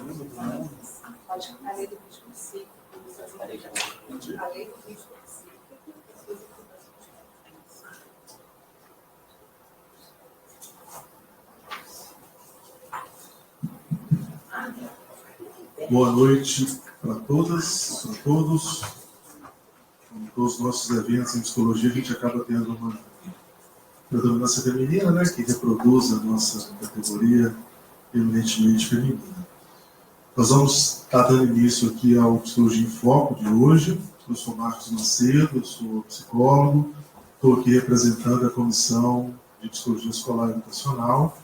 Pode a lei do risco psíquico, a lei do risco psíquico. Boa noite para todas, para todos. Como todos os nossos eventos em psicologia, a gente acaba tendo uma predominância feminina, né, que reproduz a nossa categoria eminentemente feminina. Nós vamos estar dando início aqui ao Psicologia em Foco de hoje. Eu sou Marcos Macedo, eu sou psicólogo, estou aqui representando a Comissão de Psicologia Escolar e Educacional,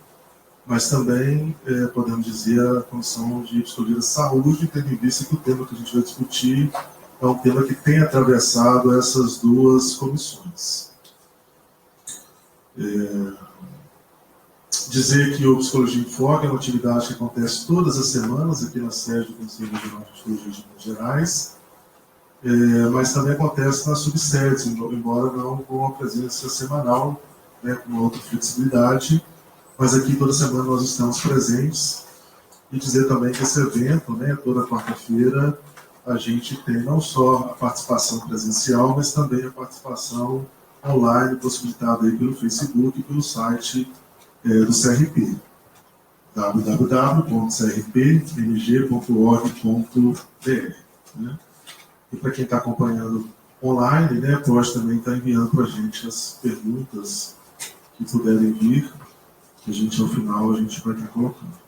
mas também, podemos dizer, a Comissão de Psicologia da Saúde, tendo em vista que o tema que a gente vai discutir é um tema que tem atravessado essas duas comissões. Dizer que o Psicologia em Foco é uma atividade que acontece todas as semanas aqui na sede do Conselho Regional de Psicologia de Minas Gerais, mas também acontece nas subsedes, embora não com a presença semanal, né, com uma outra flexibilidade, mas aqui toda semana nós estamos presentes. E dizer também que esse evento, né, toda quarta-feira, a gente tem não só a participação presencial, mas também a participação online, possibilitada aí pelo Facebook e pelo site do CRP, www.crpmg.org.br. Né? E para quem está acompanhando online, né, pode também estar enviando para a gente as perguntas que puderem vir, que a gente, ao final, a gente vai estar colocando.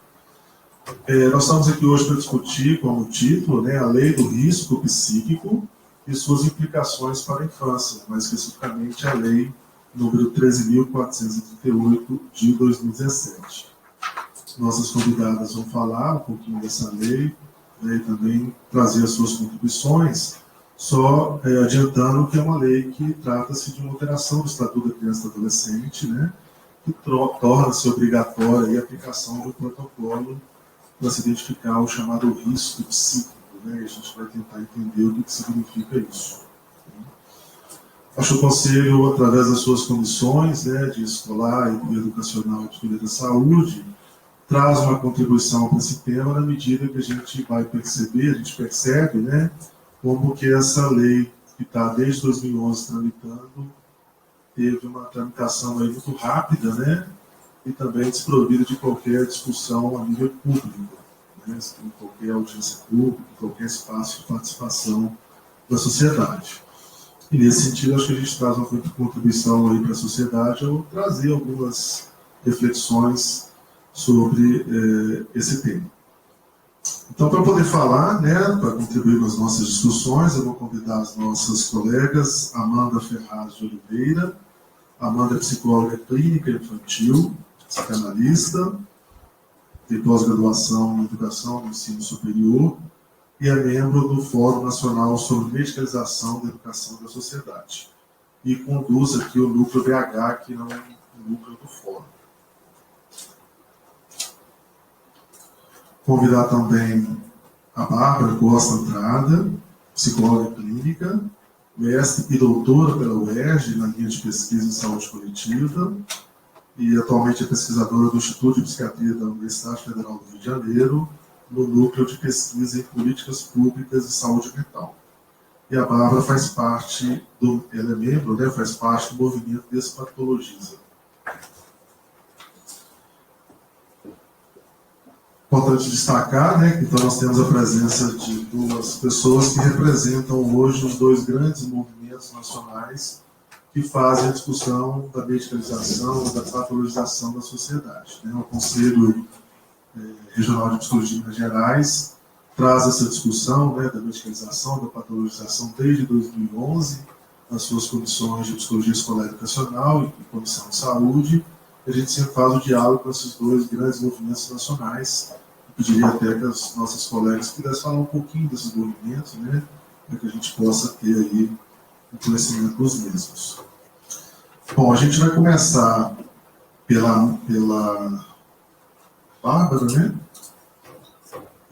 Nós estamos aqui hoje para discutir, como título, né, a Lei do Risco Psíquico e suas implicações para a infância, mais especificamente a Lei número 13.438 de 2017. Nossas convidadas vão falar um pouquinho dessa lei, né, e também trazer as suas contribuições, só adiantando que é uma lei que trata-se de uma alteração do Estatuto da Criança e do Adolescente, né, que torna-se obrigatória a aplicação de um protocolo para se identificar o chamado risco psíquico, né, e a gente vai tentar entender o que significa isso. Acho que o Conselho, através das suas comissões, né, de escolar e educacional de cuidado da saúde, traz uma contribuição para esse tema na medida que a gente vai perceber, a gente percebe, né, como que essa lei, que está desde 2011 tramitando, teve uma tramitação aí muito rápida, né, e também desprovida de qualquer discussão a nível público, né, em qualquer audiência pública, em qualquer espaço de participação da sociedade. E nesse sentido, acho que a gente traz uma contribuição aí para a sociedade ao trazer algumas reflexões sobre esse tema. Então, para poder falar, né, para contribuir com as nossas discussões, eu vou convidar as nossas colegas Amanda Ferraz de Oliveira. Amanda é psicóloga clínica infantil, psicanalista, tem pós-graduação em educação no ensino superior, e é membro do Fórum Nacional sobre Medicalização da Educação da Sociedade. E conduz aqui o núcleo BH, que não é o núcleo do Fórum. Convidar também a Bárbara Costa Andrada, psicóloga clínica, mestre e doutora pela UERJ, na linha de pesquisa em saúde coletiva, e atualmente é pesquisadora do Instituto de Psiquiatria da Universidade Federal do Rio de Janeiro, no Núcleo de Pesquisa em Políticas Públicas de Saúde Mental. E a Bárbara faz parte ela é membro, né, faz parte do movimento Despatologiza. Importante destacar, né, que então nós temos a presença de duas pessoas que representam hoje os dois grandes movimentos nacionais que fazem a discussão da medicalização e da patologização da sociedade. Né? O Conselho Regional de Psicologia de Minas Gerais traz essa discussão, né, da medicalização, da patologização desde 2011, nas suas comissões de Psicologia Escolar e Educacional e Comissão de Saúde. A gente sempre faz o diálogo com esses dois grandes movimentos nacionais. Eu pediria até que as nossas colegas pudessem falar um pouquinho desses movimentos, né, para que a gente possa ter aí o conhecimento dos mesmos. Bom, a gente vai começar pela Bárbara, né?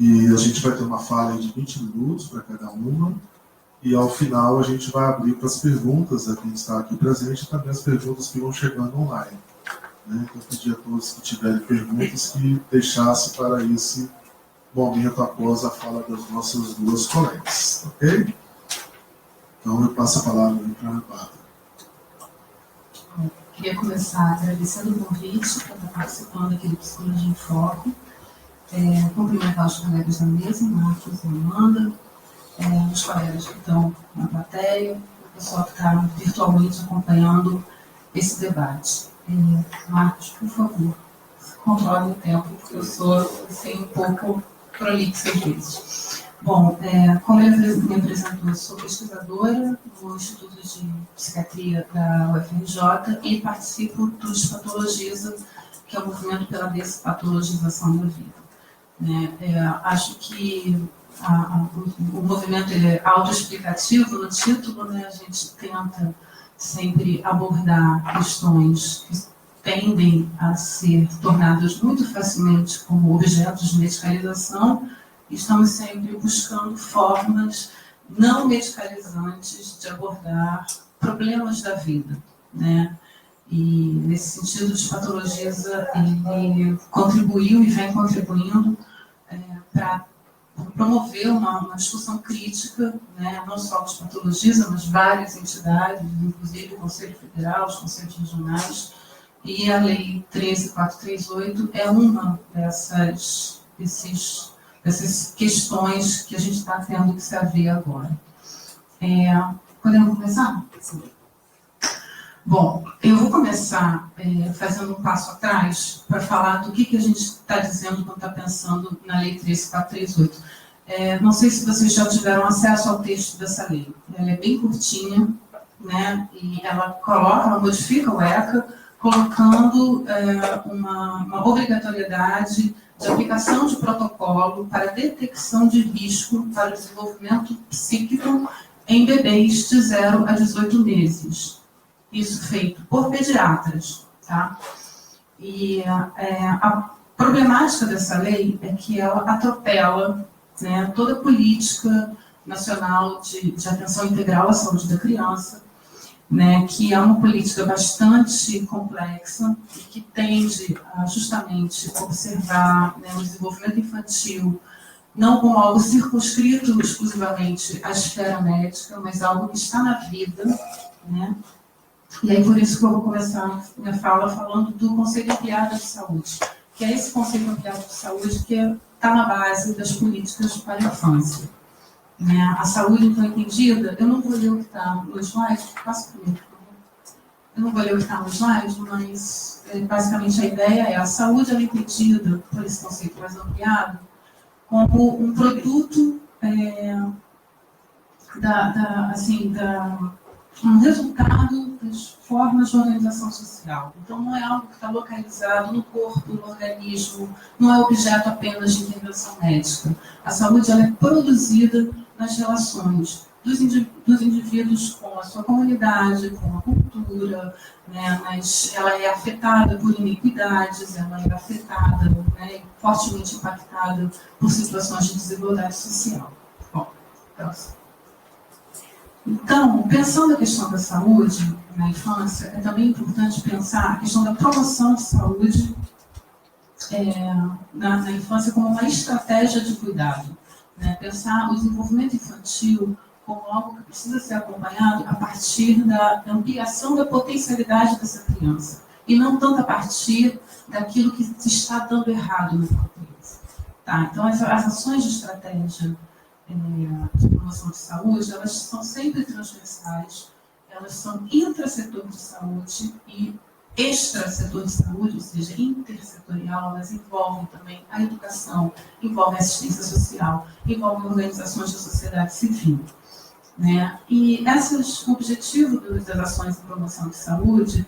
E a gente vai ter uma fala de 20 minutos para cada uma, e ao final a gente vai abrir para as perguntas a quem está aqui presente e também as perguntas que vão chegando online. Né? Então, eu pedi a todos que tiverem perguntas que deixassem para esse momento após a fala das nossas duas colegas, ok? Então, eu passo a palavra para a Ana Bárbara. Queria começar agradecendo o convite para estar participando aqui do Psicologia em Foco. Cumprimentar os colegas da mesa, Marcos e Amanda, os colegas que estão na plateia, o pessoal que está virtualmente acompanhando esse debate. Marcos, por favor, controle o tempo, porque eu sou assim, um pouco prolixa às vezes. Bom, como ele me apresentou, eu sou pesquisadora no Instituto de Psiquiatria da UFRJ e participo do Despatologiza, que é o movimento pela despatologização da vida. Acho que o movimento é autoexplicativo no título, a gente tenta sempre abordar questões que tendem a ser tornadas muito facilmente como objetos de medicalização. Estamos sempre buscando formas não medicalizantes de abordar problemas da vida, E, nesse sentido, o Despatologiza, ele contribuiu e vem contribuindo para promover uma discussão crítica, não só o Despatologiza, mas várias entidades, inclusive o Conselho Federal, os Conselhos Regionais, e a Lei 13.438 é uma dessas questões que a gente está tendo que se haver agora. Podemos começar? Sim. Bom, eu vou começar fazendo um passo atrás para falar do que a gente está dizendo quando está pensando na Lei 13.438. Não sei se vocês já tiveram acesso ao texto dessa lei. Ela é bem curtinha, e ela modifica o ECA, colocando uma obrigatoriedade de aplicação de protocolo para detecção de risco para o desenvolvimento psíquico em bebês de 0 a 18 meses. Isso feito por pediatras, tá? E a problemática dessa lei é que ela atropela toda a política nacional de atenção integral à saúde da criança, que é uma política bastante complexa e que tende a justamente observar o desenvolvimento infantil não como algo circunscrito exclusivamente à esfera médica, mas algo que está na vida, E aí, por isso que eu vou começar minha fala falando do Conselho Ampliado de Saúde, que é esse Conselho Ampliado de Saúde que está na base das políticas para a infância. A saúde, então, entendida, eu não vou ler o que está no slide, passa para mim, por favor. Eu não vou ler o que está no slide, mas basicamente a ideia é a saúde é entendida, por esse conceito mais ampliado, como um produto um resultado das formas de organização social. Então, não é algo que está localizado no corpo, no organismo, não é objeto apenas de intervenção médica. A saúde ela é produzida nas relações dos indivíduos com a sua comunidade, com a cultura, ela é afetada por iniquidades, ela é afetada, fortemente impactada por situações de desigualdade social. Bom, próximo. Então, pensando a questão da saúde na infância, é também importante pensar a questão da promoção de saúde na infância como uma estratégia de cuidado. Pensar o desenvolvimento infantil como algo que precisa ser acompanhado a partir da ampliação da potencialidade dessa criança, e não tanto a partir daquilo que está dando errado na criança. Então, as ações de estratégia de promoção de saúde, elas são sempre transversais, elas são intrasetor de saúde e extrasetor de saúde, ou seja, intersetorial, elas envolvem também a educação, envolvem a assistência social, envolvem organizações da sociedade civil. E o objetivo das ações de promoção de saúde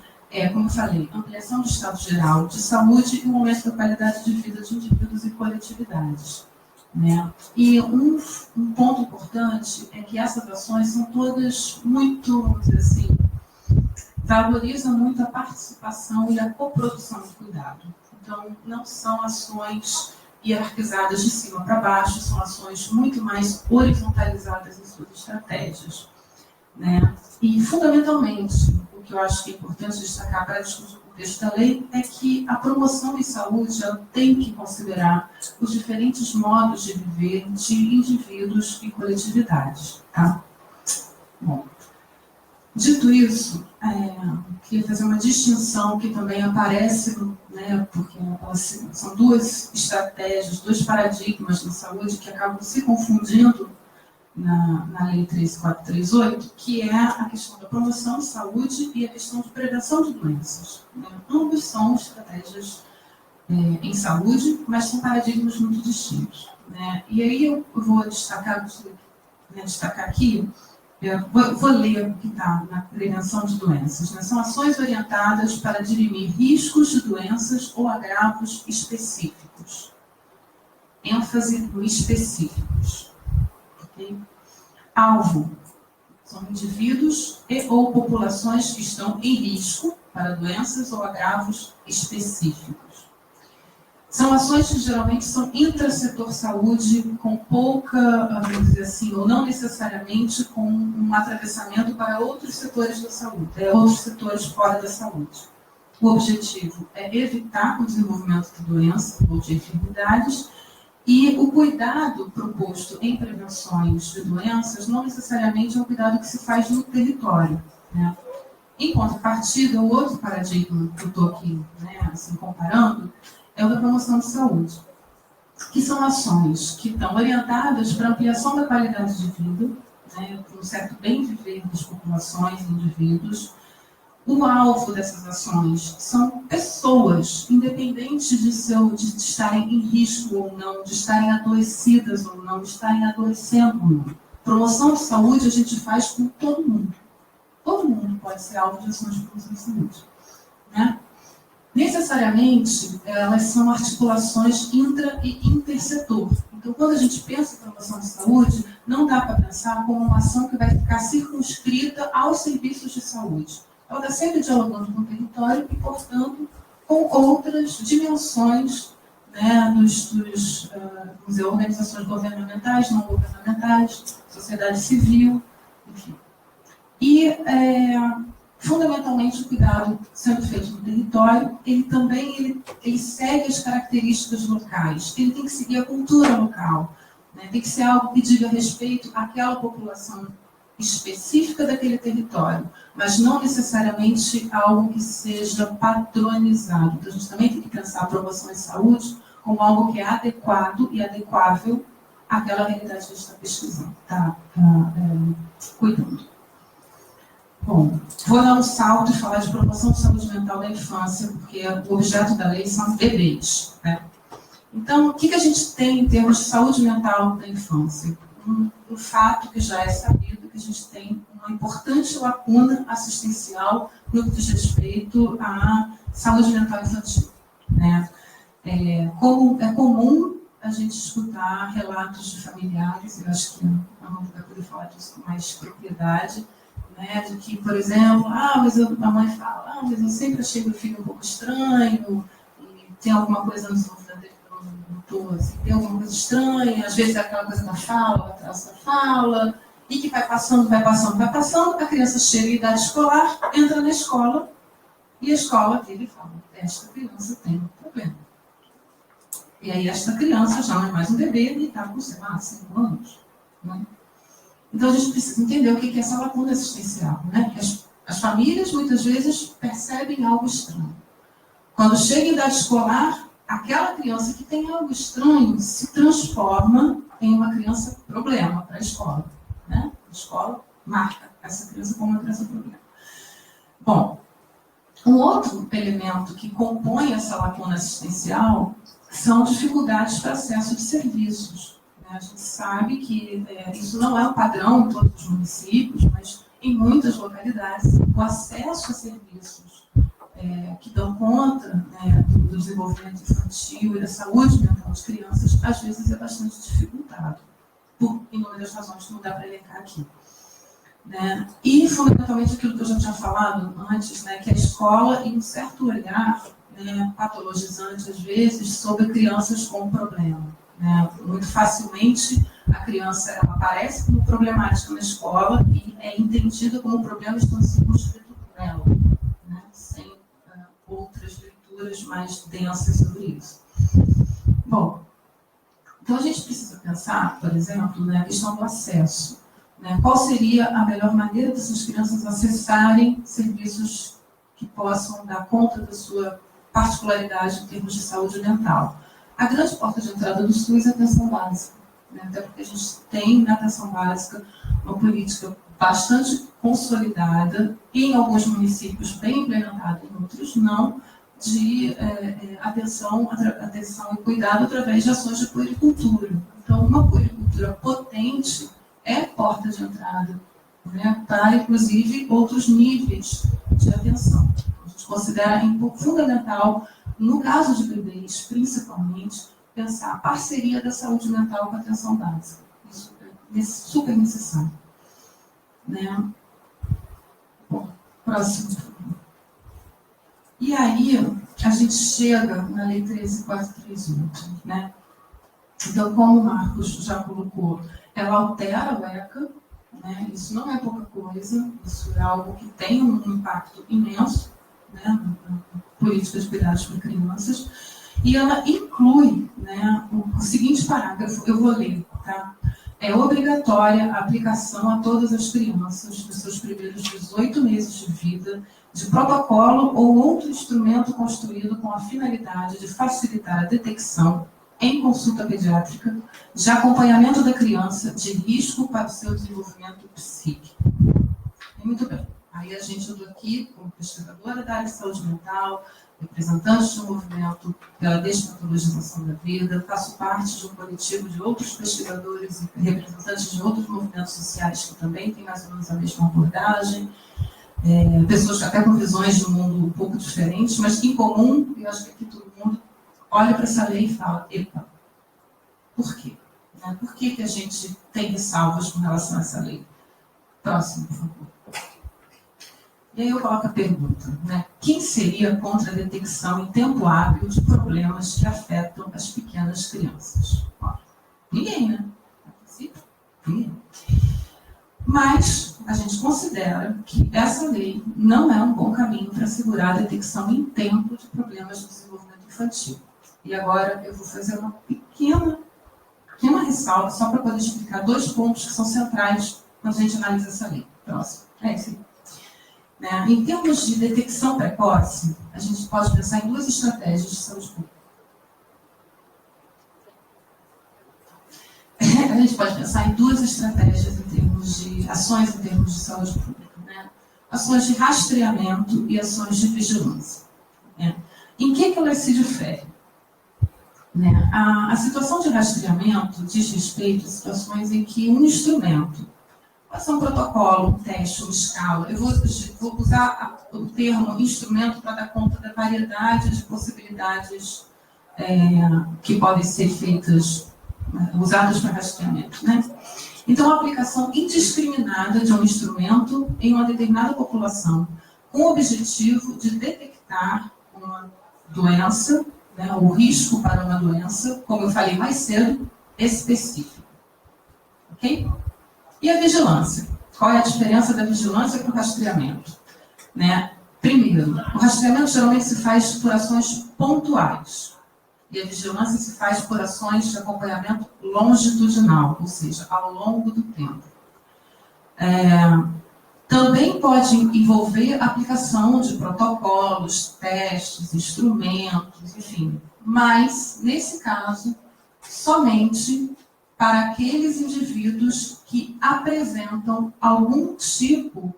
como eu falei, ampliação do estado geral de saúde e o aumento da qualidade de vida de indivíduos e coletividades. E um ponto importante é que essas ações são todas muito, vamos dizer assim, valorizam muito a participação e a coprodução do cuidado. Então, não são ações hierarquizadas de cima para baixo, são ações muito mais horizontalizadas em suas estratégias. E, fundamentalmente, o que eu acho que é importante destacar para discutir o contexto da lei é que a promoção em saúde ela tem que considerar os diferentes modos de viver de indivíduos e coletividades. Tá? Bom, dito isso, queria fazer uma distinção que também aparece, né, porque são duas estratégias, dois paradigmas na saúde que acabam se confundindo na Lei 13438, que é a questão da promoção de saúde e a questão de prevenção de doenças. Ambos são estratégias em saúde, mas são paradigmas muito distintos. Né? E aí eu vou destacar aqui, vou ler o que está na prevenção de doenças. Né? São ações orientadas para dirimir riscos de doenças ou agravos específicos. ênfase no específicos. Okay? Alvo são indivíduos e ou populações que estão em risco para doenças ou agravos específicos. São ações que geralmente são intrasetor saúde, com pouca, vamos dizer assim, ou não necessariamente com um atravessamento para outros setores da saúde, outros setores fora da saúde. O objetivo é evitar o desenvolvimento de doenças ou de enfermidades, e o cuidado proposto em prevenções de doenças não necessariamente é um cuidado que se faz no território. Né? Em contrapartida, o outro paradigma que eu estou aqui assim, comparando é o da promoção de saúde, que são ações que estão orientadas para a ampliação da qualidade de vida, para um certo bem viver das populações e indivíduos. O alvo dessas ações são pessoas, independente de estarem em risco ou não, de estarem adoecidas ou não, de estarem adoecendo ou não. Promoção de saúde a gente faz com todo mundo. Todo mundo pode ser alvo de ações de promoção de saúde. Né? Necessariamente, elas são articulações intra- e intersetor. Então, quando a gente pensa em promoção de saúde, não dá para pensar como uma ação que vai ficar circunscrita aos serviços de saúde. Ela está sempre dialogando com o território e, portanto, com outras dimensões vamos dizer, organizações governamentais, não governamentais, sociedade civil, enfim. E, fundamentalmente, o cuidado sendo feito no território, ele também ele segue as características locais, ele tem que seguir a cultura local, né? Tem que ser algo que diga respeito àquela população específica daquele território, mas não necessariamente algo que seja padronizado. Então, a gente também tem que pensar a promoção em saúde como algo que é adequado e adequável àquela realidade que a gente está pesquisando, está cuidando. Bom, vou dar um salto e falar de promoção de saúde mental da infância, porque o objeto da lei são bebês. Né? Então, o que a gente tem em termos de saúde mental da infância? Um fato que já é sabido, que a gente tem uma importante lacuna assistencial no que diz respeito à saúde mental infantil. Né? É comum a gente escutar relatos de familiares, eu acho que a Ana vai poder falar disso com mais propriedade, de que, por exemplo, a mãe fala, mas eu sempre achei meu filho um pouco estranho, e tem alguma coisa no desenvolvimento dele que eu não estou, assim, tem alguma coisa estranha, às vezes é aquela coisa da fala, atrás da fala, e que vai passando, a criança chega em idade escolar, entra na escola, e a escola vira e fala, esta criança tem um problema. E aí esta criança já não é mais um bebê e está com, 5 anos. Né? Então, a gente precisa entender o que é essa lacuna assistencial. Né? As famílias, muitas vezes, percebem algo estranho. Quando chega em idade escolar, aquela criança que tem algo estranho se transforma em uma criança problema para a escola. Né? A escola marca essa criança como uma criança problema. Bom, um outro elemento que compõe essa lacuna assistencial são dificuldades para acesso de serviços. A gente sabe que isso não é um padrão em todos os municípios, mas em muitas localidades o acesso a serviços que dão conta do desenvolvimento infantil e da saúde mental das crianças, às vezes é bastante dificultado, por inúmeras razões que não dá para elencar aqui. Né? E, fundamentalmente, aquilo que eu já tinha falado antes, que a escola e um certo olhar patologizante, às vezes, sobre crianças com problema. Muito facilmente a criança ela aparece como problemática na escola e é entendida como problema estando circunscrito por ela. literaturas mais densas sobre isso. Bom, então a gente precisa pensar, por exemplo, na questão do acesso. Né? Qual seria a melhor maneira dessas crianças acessarem serviços que possam dar conta da sua particularidade em termos de saúde mental? A grande porta de entrada do SUS é a atenção básica, né? Até porque a gente tem na atenção básica uma política bastante consolidada, em alguns municípios bem implementada, em outros não, de atenção e cuidado através de ações de puericultura. Então, uma puericultura potente é porta de entrada, né, para, inclusive, outros níveis de atenção. A gente considera fundamental, no caso de bebês, principalmente, pensar a parceria da saúde mental com a atenção básica. Isso é super necessário. Né? Bom, próximo. E aí, a gente chega na Lei 13.438, né? Então, como o Marcos já colocou, ela altera o ECA, né? Isso não é pouca coisa, isso é algo que tem um impacto imenso, né, na política de cuidados para crianças, e ela inclui, né, o seguinte parágrafo, eu vou ler, tá? É obrigatória a aplicação a todas as crianças nos seus primeiros 18 meses de vida de protocolo ou outro instrumento construído com a finalidade de facilitar a detecção em consulta pediátrica de acompanhamento da criança de risco para o seu desenvolvimento psíquico. Muito bem. Aí a gente, eu estou aqui como pesquisadora da área de saúde mental, representante do movimento pela despatologização da vida, faço parte de um coletivo de outros pesquisadores e representantes de outros movimentos sociais que também têm mais ou menos a mesma abordagem, pessoas até com visões de mundo um pouco diferentes, mas em comum, eu acho que aqui todo mundo olha para essa lei e fala, epa, por quê? Né? Por que a gente tem ressalvas com relação a essa lei? Próximo, por favor. E aí eu coloco a pergunta, né? Quem seria contra a detecção em tempo hábil de problemas que afetam as pequenas crianças? Ó, ninguém, né? Ninguém. Mas a gente considera que essa lei não é um bom caminho para assegurar a detecção em tempo de problemas de desenvolvimento infantil. E agora eu vou fazer uma pequena ressalva só para poder explicar dois pontos que são centrais quando a gente analisa essa lei. Próximo. É isso aí. Né? Em termos de detecção precoce, a gente pode pensar em duas estratégias de saúde pública. A gente pode pensar em duas estratégias em termos de ações em termos de saúde pública. Né? Ações de rastreamento e ações de vigilância. Né? Em que elas se diferem? Né? A situação de rastreamento diz respeito a situações em que um instrumento, pode ser um protocolo, um teste, uma escala. Eu vou usar o termo instrumento para dar conta da variedade de possibilidades que podem ser feitas, usadas para rastreamento. Né? Então, a aplicação indiscriminada de um instrumento em uma determinada população, com o objetivo de detectar uma doença, né, o risco para uma doença, como eu falei mais cedo, específica. Ok? E a vigilância? Qual é a diferença da vigilância para o rastreamento? Né? Primeiro, o rastreamento geralmente se faz por ações pontuais. E a vigilância se faz por ações de acompanhamento longitudinal, ou seja, ao longo do tempo. Também pode envolver a aplicação de protocolos, testes, instrumentos, enfim. Mas, nesse caso, somente para aqueles indivíduos que apresentam algum tipo,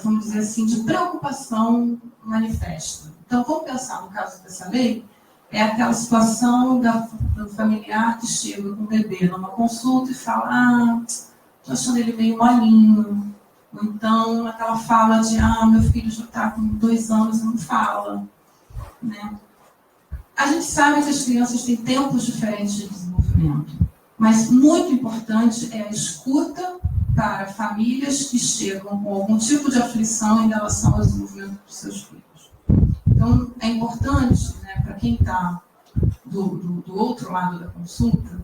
vamos dizer assim, de preocupação manifesta. Então, vamos pensar no caso dessa lei, é aquela situação do familiar que chega com o bebê numa consulta e fala, estou achando ele meio molinho. Ou então, aquela fala de, meu filho já está com 2 anos e não fala. Né? A gente sabe que as crianças têm tempos diferentes de desenvolvimento, mas muito importante é a escuta para famílias que chegam com algum tipo de aflição em relação ao desenvolvimento dos seus filhos. Então, é importante, né, para quem está do outro lado da consulta,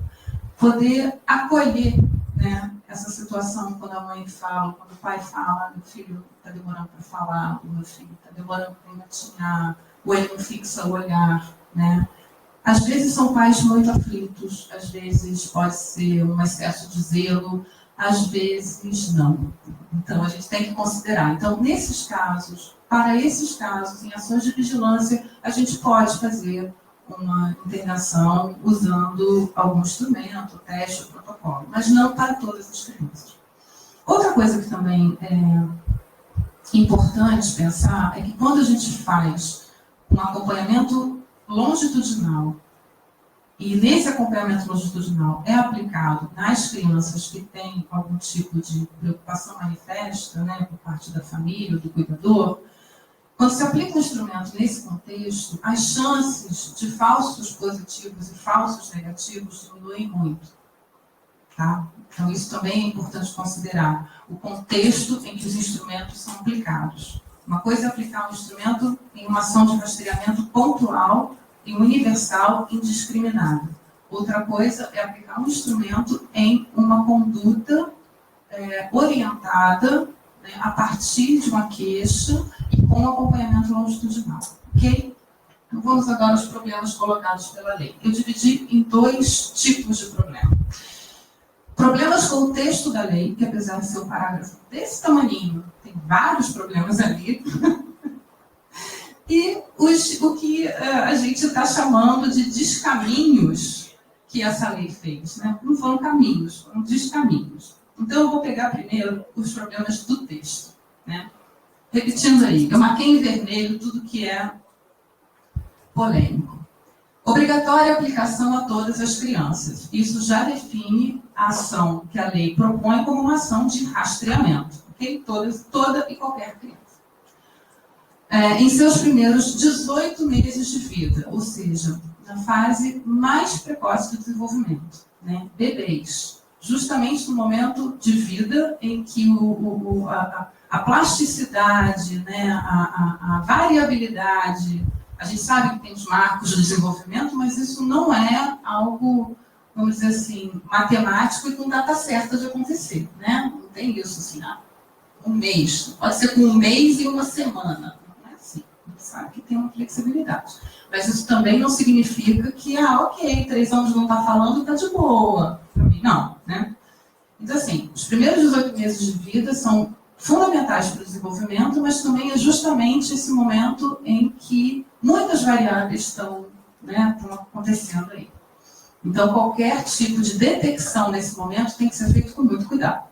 poder acolher, né, essa situação quando a mãe fala, quando o pai fala, meu filho está demorando para falar, o meu filho está demorando para engatinhar, ou ele não fixa o olhar, né? Às vezes são pais muito aflitos, às vezes pode ser um excesso de zelo, às vezes não. Então, a gente tem que considerar. Então, nesses casos, para esses casos, em ações de vigilância, a gente pode fazer uma internação usando algum instrumento, teste, protocolo, mas não para todas as crianças. Outra coisa que também é importante pensar é que quando a gente faz um acompanhamento longitudinal, e nesse acompanhamento longitudinal é aplicado nas crianças que têm algum tipo de preocupação manifesta, né, por parte da família, do cuidador, quando se aplica um instrumento nesse contexto, as chances de falsos positivos e falsos negativos diminuem muito. Tá? Então, isso também é importante considerar o contexto em que os instrumentos são aplicados. Uma coisa é aplicar um instrumento em uma ação de rastreamento pontual e universal indiscriminada. Outra coisa é aplicar um instrumento em uma conduta orientada, né, a partir de uma queixa e com acompanhamento longitudinal. Ok? Então, vamos agora aos problemas colocados pela lei. Eu dividi em 2 tipos de problema. Problemas com o texto da lei, que apesar de ser um parágrafo desse tamaninho, tem vários problemas ali. E o que a gente está chamando de descaminhos que essa lei fez. Né? Não foram caminhos, foram descaminhos. Então, eu vou pegar primeiro os problemas do texto. Né? Repetindo aí, eu marquei em vermelho tudo que é polêmico. Obrigatória aplicação a todas as crianças. Isso já define a ação que a lei propõe como uma ação de rastreamento. Okay? Toda e qualquer criança. Em seus primeiros 18 meses de vida, ou seja, na fase mais precoce do desenvolvimento. Né? Bebês. Justamente no momento de vida em que a plasticidade, né, a variabilidade, a gente sabe que tem os marcos de desenvolvimento, mas isso não é algo, vamos dizer assim, matemático e com data certa de acontecer. Né? Não tem isso assim, um mês. Pode ser com um mês e uma semana. Não é assim. A gente sabe que tem uma flexibilidade. Mas isso também não significa que, ok, 3 anos não está falando, está de boa. Não, né? Então, assim, os primeiros 18 meses de vida são fundamentais para o desenvolvimento, mas também é justamente esse momento em que muitas variáveis estão acontecendo aí. Então, qualquer tipo de detecção nesse momento tem que ser feito com muito cuidado.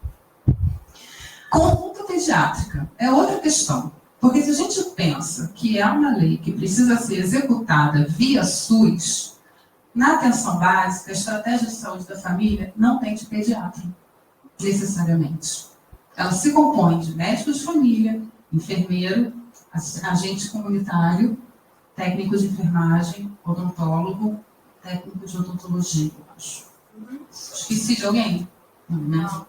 Consulta pediátrica é outra questão, porque se a gente pensa que é uma lei que precisa ser executada via SUS, na atenção básica, a estratégia de saúde da família não tem de pediatra, necessariamente. Ela se compõe de médico de família, enfermeiro, agente comunitário, técnico de enfermagem, odontólogo, técnico de odontologia, eu acho. Esqueci de alguém? Não,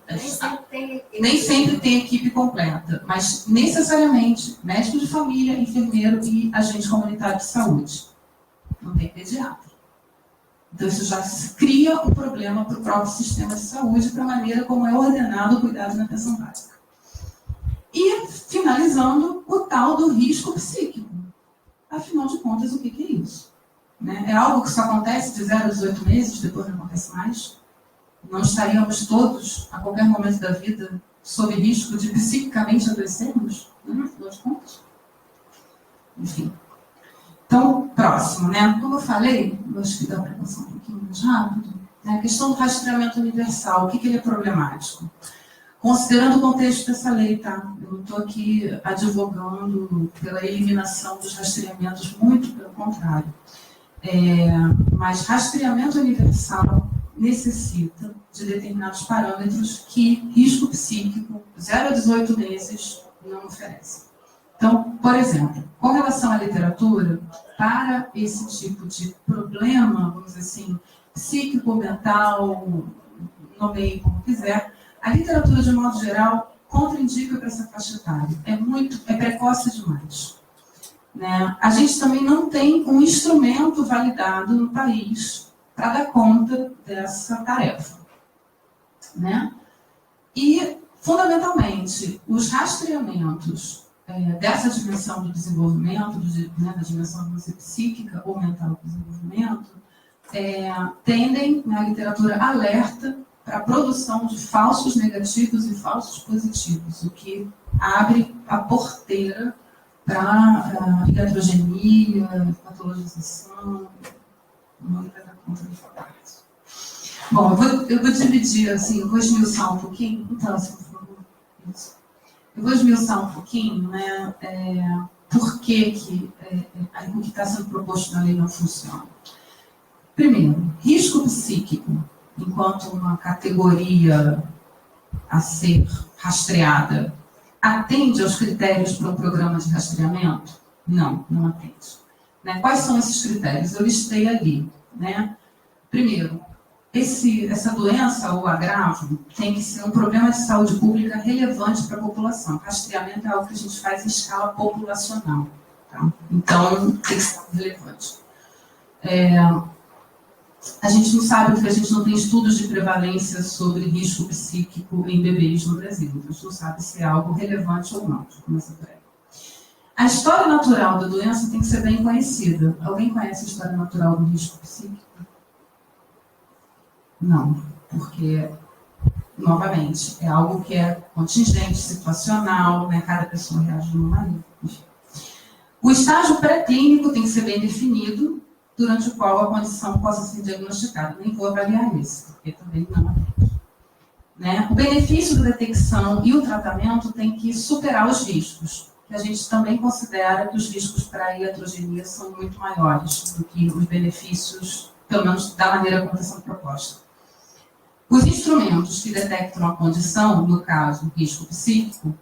nem sempre tem equipe completa, mas necessariamente médico de família, enfermeiro e agente comunitário de saúde. Não tem pediatra. Então, isso já cria um problema para o próprio sistema de saúde, para a maneira como é ordenado o cuidado na atenção básica. E, finalizando, o tal do risco psíquico. Afinal de contas, o que é isso? Né? É algo que só acontece de 0 a 18 meses, depois não acontece mais? Não estaríamos todos, a qualquer momento da vida, sob risco de psiquicamente adoecermos? Afinal de contas? Enfim. Então, próximo, né? Como eu falei, eu acho que dá para passar um pouquinho mais rápido, né? A questão do rastreamento universal, o que ele é problemático? Considerando o contexto dessa lei, tá? Eu não estou aqui advogando pela eliminação dos rastreamentos, muito pelo contrário. Mas rastreamento universal necessita de determinados parâmetros que risco psíquico, 0 a 18 meses, não oferece. Então, por exemplo, com relação à literatura, para esse tipo de problema, vamos dizer assim, psíquico, mental, nomeie como quiser, a literatura, de modo geral, contraindica para essa faixa etária. É precoce demais. Né? A gente também não tem um instrumento validado no país para dar conta dessa tarefa. Né? E, fundamentalmente, os rastreamentos dessa dimensão do desenvolvimento, da dimensão da doença psíquica ou mental do desenvolvimento, tendem, na literatura, alerta para a produção de falsos negativos e falsos positivos, o que abre a porteira para iatrogenia, patologização, não vai dar conta de falar isso. Bom, eu vou dividir, assim, eu vou esmiuçar um pouquinho, então, assim, por favor, isso. Eu vou esmiuçar um pouquinho, né, por que o que está sendo proposto na lei não funciona. Primeiro, risco psíquico, enquanto uma categoria a ser rastreada, atende aos critérios para um programa de rastreamento? Não, não atende. Né? Quais são esses critérios? Eu listei ali. Né? Primeiro, essa doença ou agravo tem que ser um problema de saúde pública relevante para a população. Rastreamento é algo que a gente faz em escala populacional. Tá? Então, tem que ser relevante. A gente não sabe porque a gente não tem estudos de prevalência sobre risco psíquico em bebês no Brasil. Então, a gente não sabe se é algo relevante ou não. Começa por aí. A história natural da doença tem que ser bem conhecida. Alguém conhece a história natural do risco psíquico? Não, porque, novamente, é algo que é contingente, situacional, né? Cada pessoa reage de uma maneira. O estágio pré-clínico tem que ser bem definido, durante o qual a condição possa ser diagnosticada. Nem vou avaliar isso, porque também não atende. Né? O benefício da detecção e o tratamento tem que superar os riscos, que a gente também considera que os riscos para a iatrogenia são muito maiores do que os benefícios, pelo menos da maneira como está sendo proposta. Os instrumentos que detectam a condição, no caso, risco psíquico,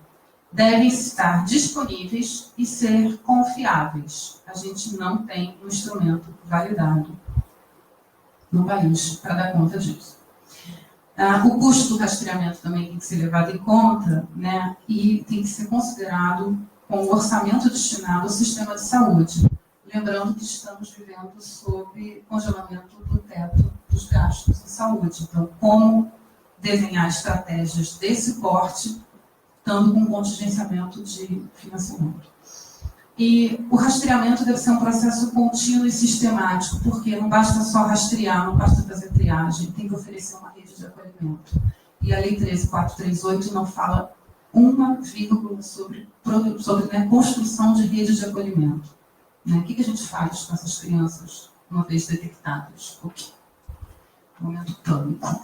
devem estar disponíveis e ser confiáveis. A gente não tem um instrumento validado no país para dar conta disso. O custo do rastreamento também tem que ser levado em conta, né, e tem que ser considerado com o orçamento destinado ao sistema de saúde. Lembrando que estamos vivendo sob congelamento do teto dos gastos em saúde. Então, como desenhar estratégias desse porte, estando com contingenciamento de financiamento. E o rastreamento deve ser um processo contínuo e sistemático, porque não basta só rastrear, não basta fazer triagem, tem que oferecer uma rede de acolhimento. E a Lei 13.438 não fala uma vírgula sobre né, construção de rede de acolhimento. Né? O que a gente faz com essas crianças, uma vez detectadas? O quê? Momento pânico.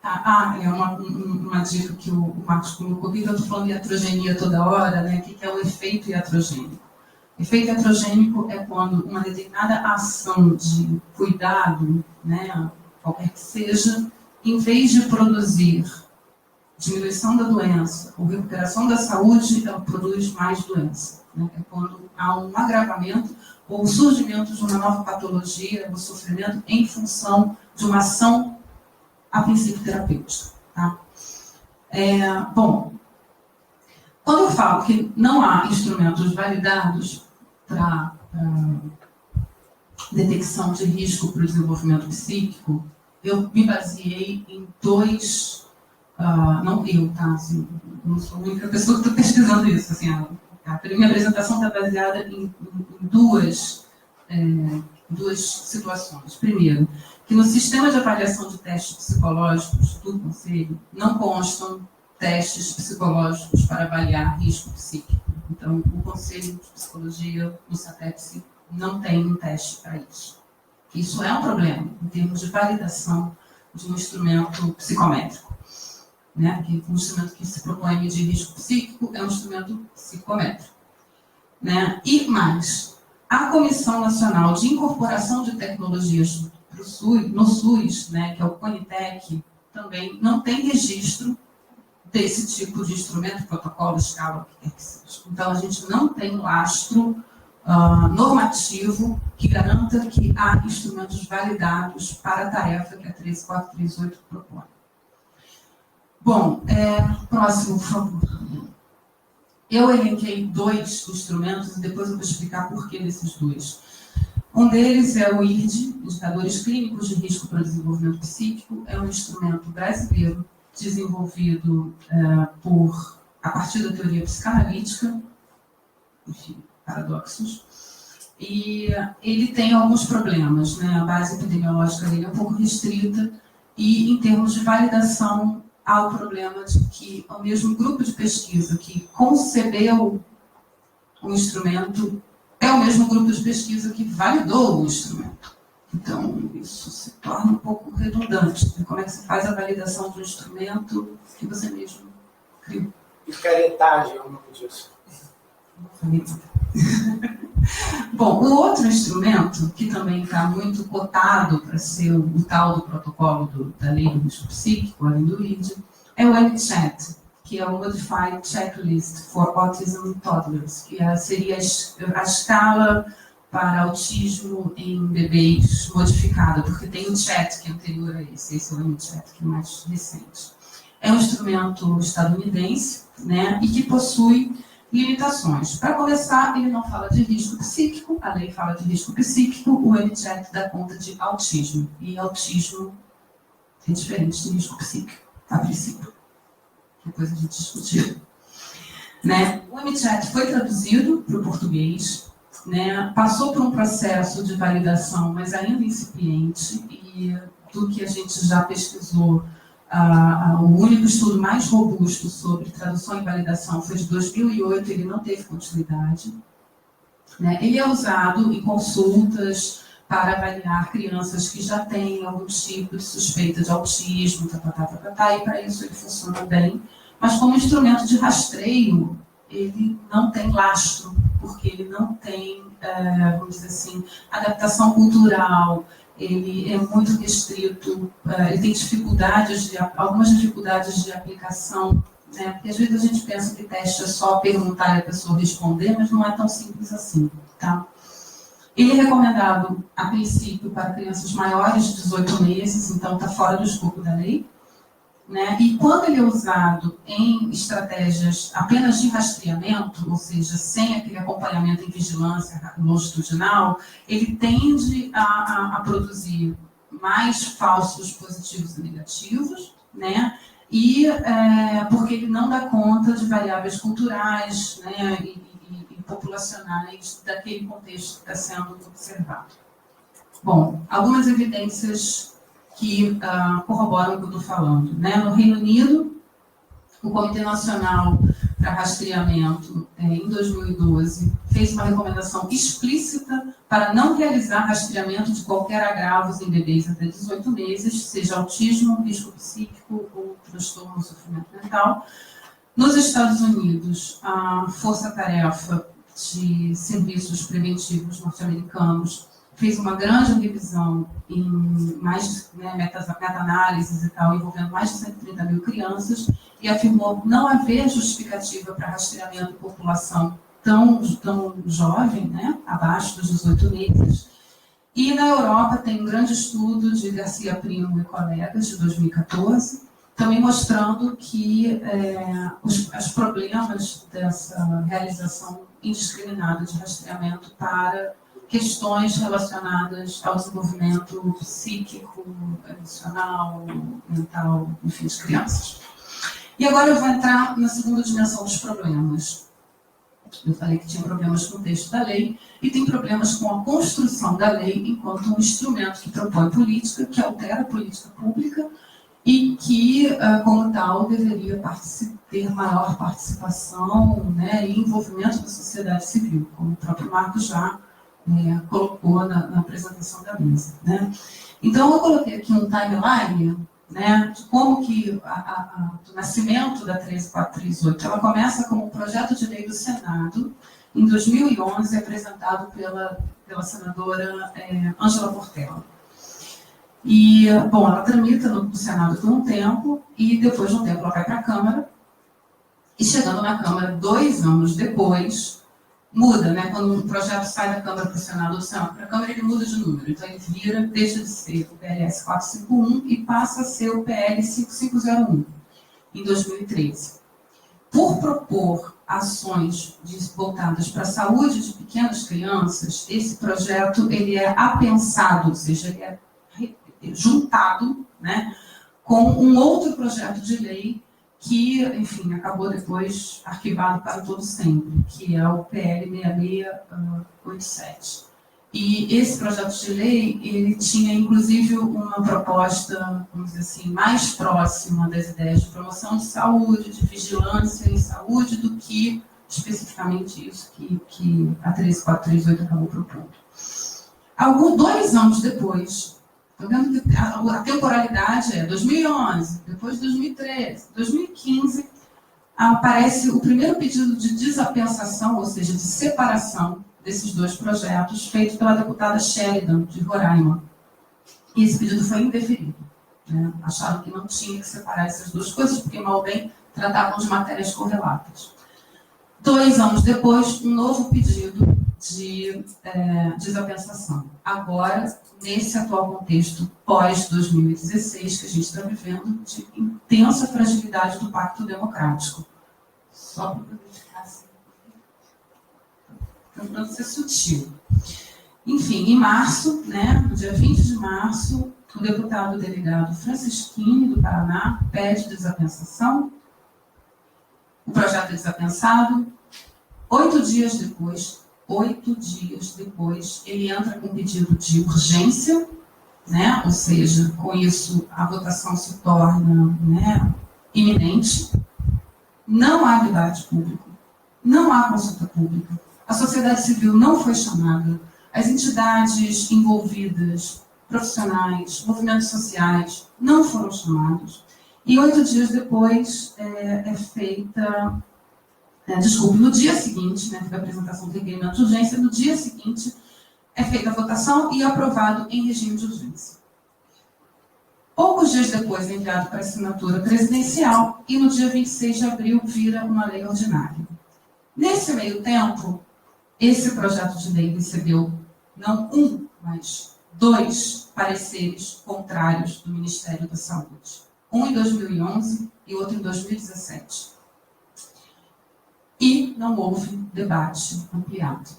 É uma dica que o Marcos colocou aqui, que eu estou falando de iatrogenia toda hora, né? O que é o efeito iatrogênico? O efeito iatrogênico é quando uma determinada ação de cuidado, né, qualquer que seja, em vez de produzir diminuição da doença ou recuperação da saúde, ela produz mais doença. Né? É quando há um agravamento ou o surgimento de uma nova patologia, ou sofrimento em função de uma ação a princípio terapêutico. Tá? Bom, quando eu falo que não há instrumentos validados para detecção de risco para o desenvolvimento psíquico, eu me baseei em dois, não eu, tá? Assim, não sou a única pessoa que está pesquisando isso. Assim, a minha apresentação está baseada em duas situações. Primeiro, que no sistema de avaliação de testes psicológicos do Conselho não constam testes psicológicos para avaliar risco psíquico. Então, o Conselho de Psicologia, no SATEPSI, não tem um teste para isso. Isso é um problema em termos de validação de um instrumento psicométrico. Né? Que um instrumento que se propõe a medir risco psíquico é um instrumento psicométrico. Né? E mais, a Comissão Nacional de Incorporação de Tecnologias no SUS, né, que é o CONITEC, também não tem registro desse tipo de instrumento, protocolo, escala, o que quer que seja. Então, a gente não tem lastro normativo que garanta que há instrumentos validados para a tarefa que a 13.438 propõe. Bom, próximo, por favor. Eu elenquei dois instrumentos e depois eu vou explicar por que desses dois. Um deles é o IRD, Indicadores Clínicos de Risco para o Desenvolvimento Psíquico. É um instrumento brasileiro desenvolvido a partir da teoria psicanalítica, enfim, paradoxos, e ele tem alguns problemas, né? A base epidemiológica dele é um pouco restrita, e em termos de validação, há o problema de que o mesmo grupo de pesquisa que concebeu o instrumento é o mesmo grupo de pesquisa que validou o instrumento. Então, isso se torna um pouco redundante. Como é que se faz a validação de um instrumento que você mesmo criou? Picaretagem é o nome disso. Bom, o outro instrumento, que também está muito cotado para ser o tal do protocolo da lei do risco psíquico, além do ID, é o MCHAT, que é o Modified Checklist for Autism Toddlers, que seria a escala para autismo em bebês modificada, porque tem o CHAT, que é anterior a esse é o MCHAT, que é mais recente. É um instrumento estadunidense, né, e que possui limitações. Para começar, ele não fala de risco psíquico, a lei fala de risco psíquico, o MCHAT dá conta de autismo, e autismo é diferente de risco psíquico, a princípio. Depois a gente discutiu. Né? O MCHAT foi traduzido para o português, né? Passou por um processo de validação, mas ainda incipiente, e do que a gente já pesquisou, o único estudo mais robusto sobre tradução e validação foi de 2008, ele não teve continuidade. Né? Ele é usado em consultas para avaliar crianças que já têm algum tipo de suspeita de autismo, e para isso ele funciona bem. Mas como instrumento de rastreio, ele não tem lastro, porque ele não tem, vamos dizer assim, adaptação cultural, ele é muito restrito, ele tem algumas dificuldades de aplicação, né? Porque às vezes a gente pensa que teste é só perguntar e a pessoa responder, mas não é tão simples assim, tá? Ele é recomendado, a princípio, para crianças maiores de 18 meses, então está fora do escopo da lei. Né? E quando ele é usado em estratégias apenas de rastreamento, ou seja, sem aquele acompanhamento em vigilância longitudinal, ele tende a produzir mais falsos positivos e negativos, né? E porque ele não dá conta de variáveis culturais, né? e populacionais daquele contexto que está sendo observado. Bom, algumas evidências que corroboram o que eu estou falando. Né? No Reino Unido, o Comitê Nacional para Rastreamento, em 2012, fez uma recomendação explícita para não realizar rastreamento de qualquer agravos em bebês até 18 meses, seja autismo, risco psíquico ou transtorno ou sofrimento mental. Nos Estados Unidos, a Força-Tarefa de Serviços Preventivos norte-americanos fez uma grande revisão em mais meta-análises e tal, envolvendo mais de 130 mil crianças, e afirmou não haver justificativa para rastreamento de população tão jovem, né, abaixo dos 18 meses. E na Europa tem um grande estudo de Garcia Primo e colegas, de 2014, também mostrando que os problemas dessa realização indiscriminada de rastreamento para questões relacionadas ao desenvolvimento psíquico, emocional, mental, enfim, de crianças. E agora eu vou entrar na segunda dimensão dos problemas. Eu falei que tinha problemas com o texto da lei e tem problemas com a construção da lei enquanto um instrumento que propõe política, que altera a política pública e que, como tal, deveria ter maior participação, né, e envolvimento da sociedade civil, como o próprio Marcos já colocou na apresentação da mesa. Né? Então, eu coloquei aqui um timeline, né, de como que o nascimento da 13438, ela começa como um projeto de lei do Senado, em 2011, apresentado pela senadora Ângela Portela. E, bom, ela tramita no Senado por um tempo, e depois de um tempo ela vai para a Câmara, e chegando na Câmara 2 anos depois, muda, né? Quando um projeto sai da Câmara para o Senado, do Senado para a Câmara, ele muda de número. Então, ele deixa de ser o PLS 451 e passa a ser o PL 5501, em 2013. Por propor ações voltadas para a saúde de pequenas crianças, esse projeto ele é apensado, ou seja, ele é juntado, né, com um outro projeto de lei que, enfim, acabou depois arquivado para todo sempre, que é o PL 6687. E esse projeto de lei, ele tinha, inclusive, uma proposta, vamos dizer assim, mais próxima das ideias de promoção de saúde, de vigilância em saúde, do que especificamente isso que a 13438 acabou propondo. 2 anos depois, estou vendo que a temporalidade é 2011, depois 2013, 2015, aparece o primeiro pedido de desapensação, ou seja, de separação desses 2 projetos, feito pela deputada Sheridan, de Roraima. E esse pedido foi indeferido. Né? Acharam que não tinha que separar essas 2 coisas, porque, mal bem, tratavam de matérias correlatas. 2 anos depois, um novo pedido de desapensação. Agora, nesse atual contexto pós-2016, que a gente está vivendo, de intensa fragilidade do Pacto Democrático. Só para verificar assim. Tentando ser sutil. Enfim, em março, né, no dia 20 de março, o deputado delegado Francisquini, do Paraná, pede desapensação. O projeto é desapensado. 8 dias depois, ele entra com pedido de urgência, né, ou seja, com isso a votação se torna, né, iminente. Não há debate público, não há consulta pública. A sociedade civil não foi chamada, as entidades envolvidas, profissionais, movimentos sociais, não foram chamados. E 8 dias depois no dia seguinte, né, da apresentação do requerimento de urgência, no dia seguinte é feita a votação e aprovado em regime de urgência. Poucos dias depois é enviado para assinatura presidencial e no dia 26 de abril vira uma lei ordinária. Nesse meio tempo, esse projeto de lei recebeu não 1, mas 2 pareceres contrários do Ministério da Saúde. Um em 2011 e outro em 2017. E não houve debate ampliado.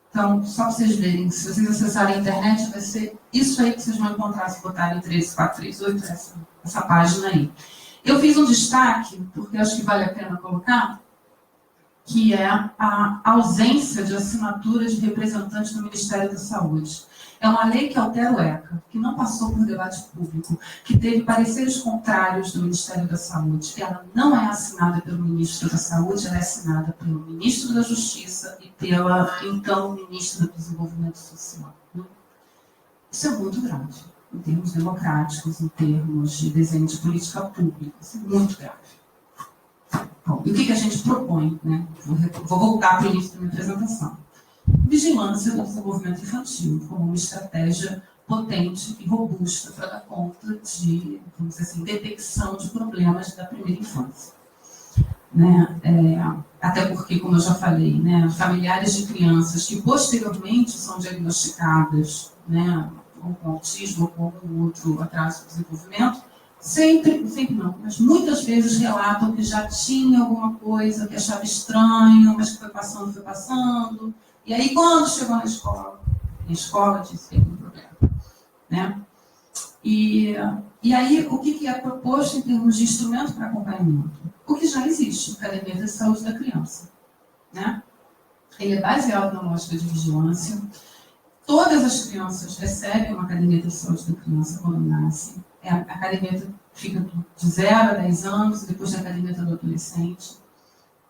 Então, só para vocês verem, se vocês acessarem a internet, vai ser isso aí que vocês vão encontrar se botarem 13438, essa página aí. Eu fiz um destaque, porque acho que vale a pena colocar, que é a ausência de assinatura de representantes do Ministério da Saúde. É uma lei que altera o ECA, que não passou por debate público, que teve pareceres contrários do Ministério da Saúde. Ela não é assinada pelo Ministro da Saúde, ela é assinada pelo Ministro da Justiça e pela, então, Ministra do Desenvolvimento Social. Isso é muito grave, em termos democráticos, em termos de desenho de política pública. Isso é muito grave. Bom, e o que a gente propõe? Né? Vou voltar para o início da minha apresentação. Vigilância do desenvolvimento infantil como uma estratégia potente e robusta para dar conta de, vamos dizer assim, detecção de problemas da primeira infância. Né? Até porque, como eu já falei, né, familiares de crianças que posteriormente são diagnosticadas, né, ou com autismo ou com algum outro atraso de desenvolvimento, sempre não, mas muitas vezes relatam que já tinha alguma coisa que achava estranho, mas que foi passando. E aí, quando chegou na escola disse que tem um problema. Né? E aí, o que é proposto em termos de instrumento para acompanhamento? O que já existe, a Academia de Saúde da Criança. Né? Ele é baseado na lógica de vigilância. Todas as crianças recebem uma Academia de Saúde da Criança quando nascem. A academia fica de 0 a 10 anos, depois da academia do adolescente.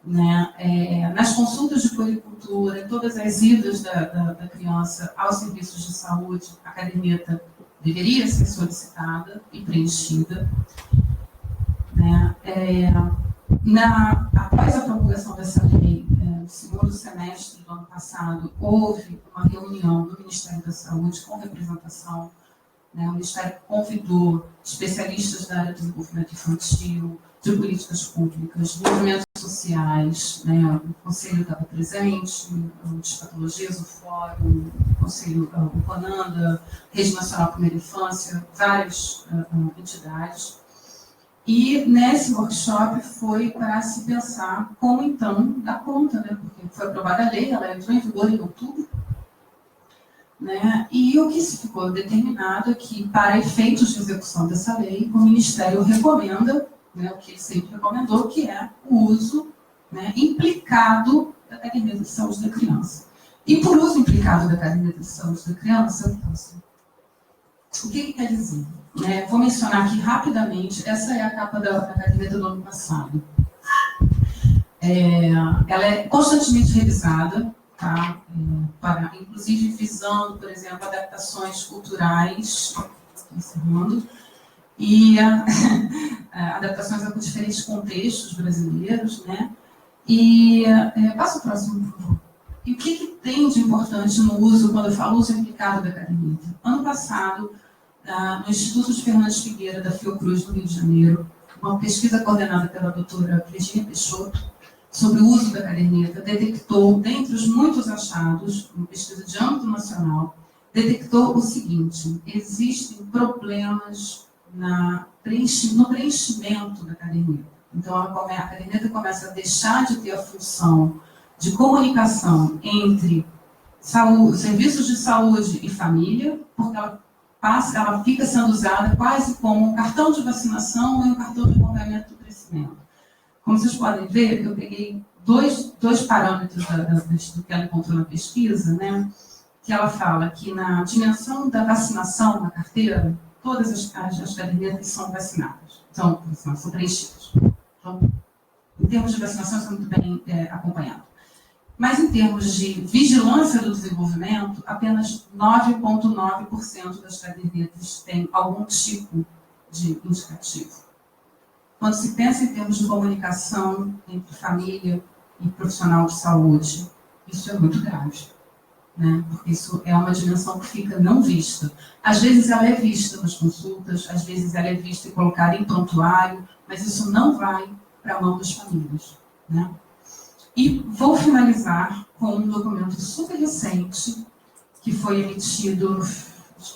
Né? Nas consultas de puericultura, todas as idas da criança aos serviços de saúde, a caderneta deveria ser solicitada e preenchida. Né? Após a promulgação dessa lei, no segundo semestre do ano passado, houve uma reunião do Ministério da Saúde com representação. Né? O Ministério convidou especialistas da área de desenvolvimento infantil, de políticas públicas, movimentos sociais, né? O Conselho estava presente, o de Patologias, o Fórum, o Conselho, o CONANDA, Rede Nacional Primeira Infância, várias entidades. E nesse workshop foi para se pensar como, então, dar conta, né? Porque foi aprovada a lei, ela entrou em vigor em outubro, né? E o que se ficou determinado é que, para efeitos de execução dessa lei, o Ministério recomenda, né, o que ele sempre recomendou, que é o uso, né, implicado da caderneta de saúde da criança. E por uso implicado da caderneta de saúde da criança, o que quer dizer? Né? Vou mencionar aqui rapidamente, essa é a capa da caderneta do ano passado. Ela é constantemente revisada, tá? Inclusive visando, por exemplo, adaptações culturais, encerrando, e adaptações a diferentes contextos brasileiros, né? E passa o próximo, por favor. E o que tem de importante no uso, quando eu falo uso implicado da caderneta? Ano passado, no Instituto de Fernandes Figueira, da Fiocruz, do Rio de Janeiro, uma pesquisa coordenada pela doutora Virginia Peixoto, sobre o uso da caderneta, detectou, dentre os muitos achados, uma pesquisa de âmbito nacional, detectou o seguinte: existem problemas no preenchimento da caderneta. Então, a caderneta começa a deixar de ter a função de comunicação entre serviços de saúde e família, porque ela fica sendo usada quase como um cartão de vacinação e um cartão de acompanhamento do crescimento. Como vocês podem ver, eu peguei dois parâmetros do que ela encontrou na pesquisa, né, que ela fala que na dimensão da vacinação na carteira, todas as cadernetas são vacinadas, são preenchidas. Então, em termos de vacinação, isso é muito bem acompanhado. Mas em termos de vigilância do desenvolvimento, apenas 9,9% das cadernetas têm algum tipo de indicativo. Quando se pensa em termos de comunicação entre família e profissional de saúde, isso é muito grave, né? Porque isso é uma dimensão que fica não vista. Às vezes ela é vista nas consultas, às vezes ela é vista e colocada em prontuário, mas isso não vai para a mão das famílias, né? E vou finalizar com um documento super recente, que foi emitido no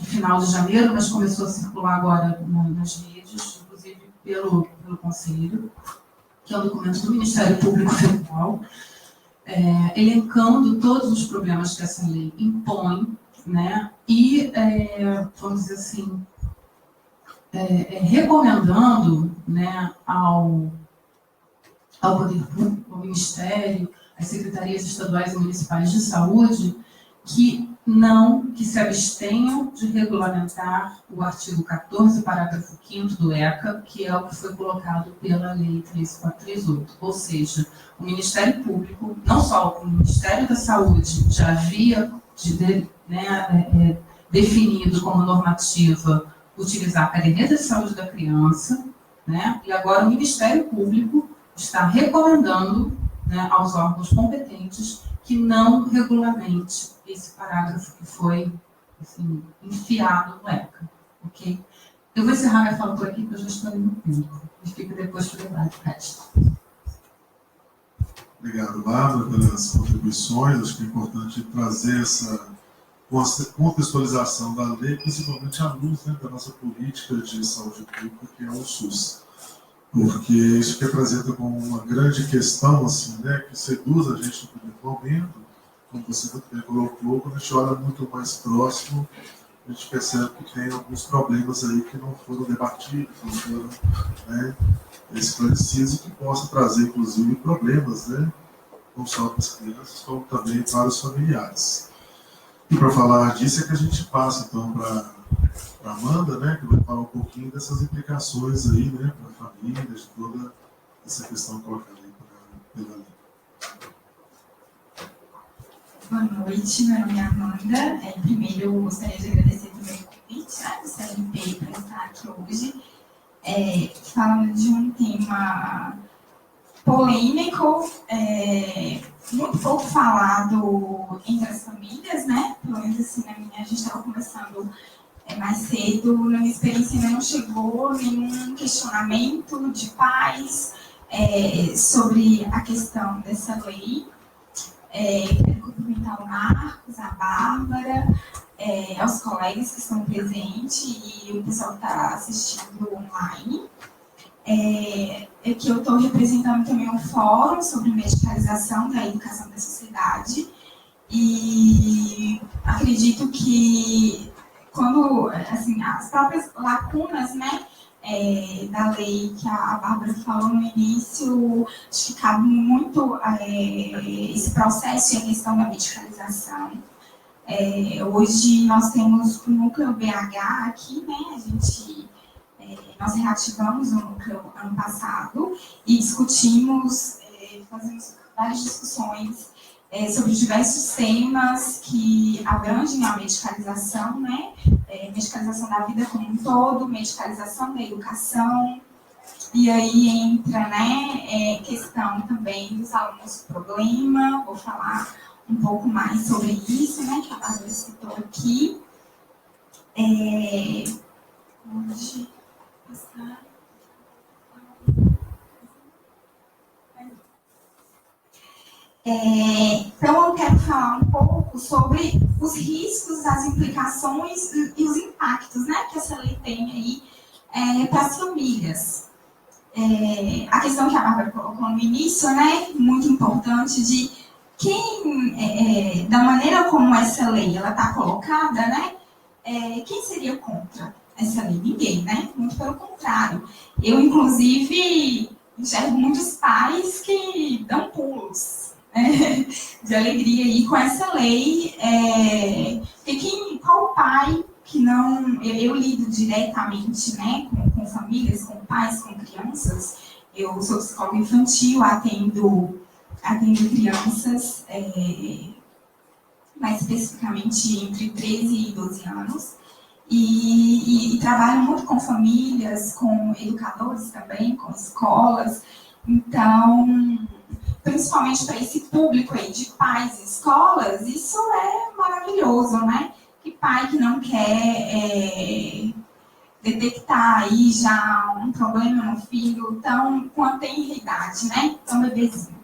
final de janeiro, mas começou a circular agora nas redes, inclusive pelo Conselho, que é um documento do Ministério Público Federal, elencando todos os problemas que essa lei impõe, né, e, vamos dizer assim, recomendando, né, ao Poder Público, ao Ministério, às secretarias estaduais e municipais de saúde, que se abstenham de regulamentar o artigo 14, parágrafo 5º do ECA, que é o que foi colocado pela Lei 13438. Ou seja, o Ministério Público, não só o Ministério da Saúde já havia definido como normativa utilizar a caderneta de saúde da criança, né, e agora o Ministério Público está recomendando, né, aos órgãos competentes que não regulamente esse parágrafo que foi, assim, enfiado no ECA. Ok? Eu vou encerrar minha fala por aqui, porque eu já estou no tempo. E fica depois para o debate, resto. Obrigado, Bárbara, pelas contribuições. Acho que é importante trazer essa contextualização da lei, principalmente à luz, né, da nossa política de saúde pública, que é o SUS. Porque isso que apresenta como uma grande questão, assim, né, que seduz a gente no primeiro momento, como você muito bem colocou, quando a gente olha muito mais próximo, a gente percebe que tem alguns problemas aí que não foram debatidos, não foram, né, esclarecidos, que possa trazer, inclusive, problemas, né, não só para as crianças, como também para os familiares. E para falar disso é que a gente passa, então, para a Amanda, né, que vai falar um pouquinho dessas implicações aí, né, para a família, de toda essa questão colocada aí pela lei. Boa noite, meu nome é Amanda. Primeiro, eu gostaria de agradecer também o convite, né, do CLP para estar aqui hoje, falando de um tema polêmico, muito pouco falado entre as famílias, né? Pelo menos assim, a gente estava conversando mais cedo, na minha experiência ainda não chegou nenhum questionamento de pais sobre a questão dessa lei. Quero cumprimentar o Marcos, a Bárbara, aos colegas que estão presentes e o pessoal que está assistindo online. Que eu estou representando também um fórum sobre medicalização da educação da sociedade. E acredito que quando, assim, as próprias lacunas, né, da lei que a Bárbara falou no início, acho que cabe muito esse processo e a questão da medicalização. Hoje nós temos o núcleo BH aqui, né, nós reativamos o núcleo ano passado e discutimos, fazemos várias discussões sobre diversos temas que abrangem a medicalização, né? Medicalização da vida como um todo, medicalização da educação, e aí entra, né, questão também dos alunos problema, vou falar um pouco mais sobre isso, né, que a Bárbara citou aqui. Pode passar. Então, eu quero falar um pouco sobre os riscos, as implicações e os impactos, né, que essa lei tem aí para as famílias. A questão que a Bárbara colocou no início, né, muito importante, de quem, da maneira como essa lei está colocada, né, quem seria contra essa lei? Ninguém, né? Muito pelo contrário. Eu, inclusive, enxergo muitos pais que dão pulos de alegria aí com essa lei. Qual pai que não... Eu lido diretamente, né, com famílias, com pais, com crianças. Eu sou psicóloga infantil, atendo crianças, mais especificamente entre 13 e 12 anos. E trabalho muito com famílias, com educadores também, com escolas. Então, principalmente para esse público aí de pais e escolas, isso é maravilhoso, né? Que pai que não quer detectar aí já um problema no filho com a tenra idade, né? Tão bebezinho.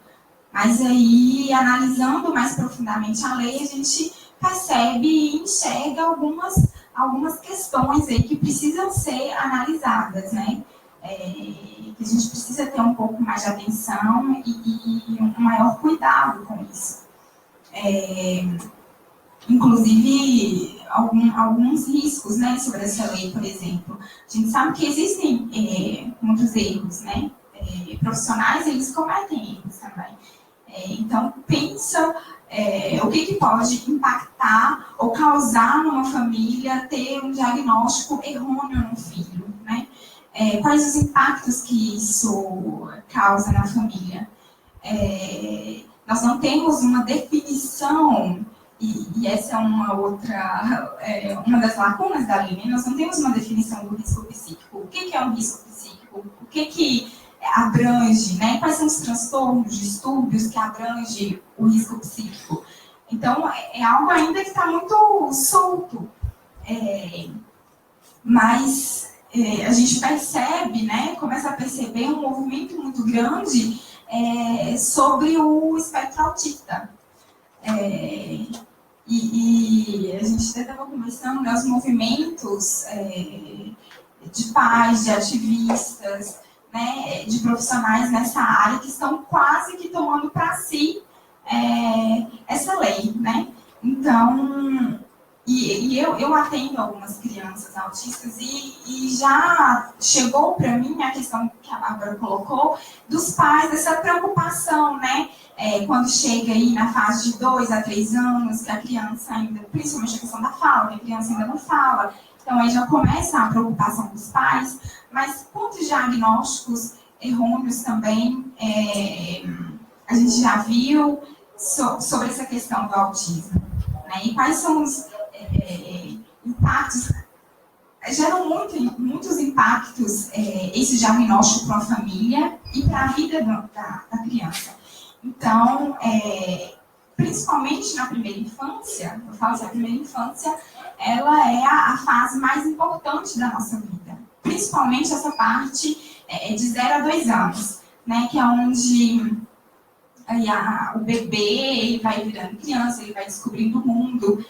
Mas aí, analisando mais profundamente a lei, a gente percebe e enxerga algumas questões aí que precisam ser analisadas, né? Que a gente precisa ter um pouco mais de atenção e um maior cuidado com isso. Inclusive, alguns riscos, né, sobre essa lei, por exemplo. A gente sabe que existem muitos erros, né? Profissionais, eles cometem erros também. Então, pensa o que pode impactar ou causar numa família ter um diagnóstico errôneo no filho, né? Quais os impactos que isso causa na família? Nós não temos uma definição, e essa é uma das lacunas da lei, né? Nós não temos uma definição do risco psíquico. O que é um risco psíquico? O que abrange, né? Quais são os transtornos, distúrbios que abrange o risco psíquico? Então, é algo ainda que está muito solto. Mas a gente percebe, né? Começa a perceber um movimento muito grande sobre o espectro autista. E a gente até estava conversando, né, os movimentos de pais, de ativistas, né, de profissionais nessa área que estão quase que tomando para si essa lei, né? Então, eu atendo algumas crianças autistas e já chegou para mim a questão que a Bárbara colocou dos pais, essa preocupação, né? Quando chega aí na fase de 2 a 3 anos, que a criança ainda, principalmente a questão da fala, que a criança ainda não fala, então aí já começa a preocupação dos pais, mas quantos diagnósticos errôneos também a gente já viu sobre essa questão do autismo, né? E quais são os impactos? Geram muitos impactos esse diagnóstico para a família e para a vida da criança. Então, principalmente na primeira infância, eu falo que a primeira infância, ela é a fase mais importante da nossa vida. Principalmente essa parte de 0 a 2 anos, né, que é onde aí o bebê ele vai virando criança, ele vai descobrindo o mundo.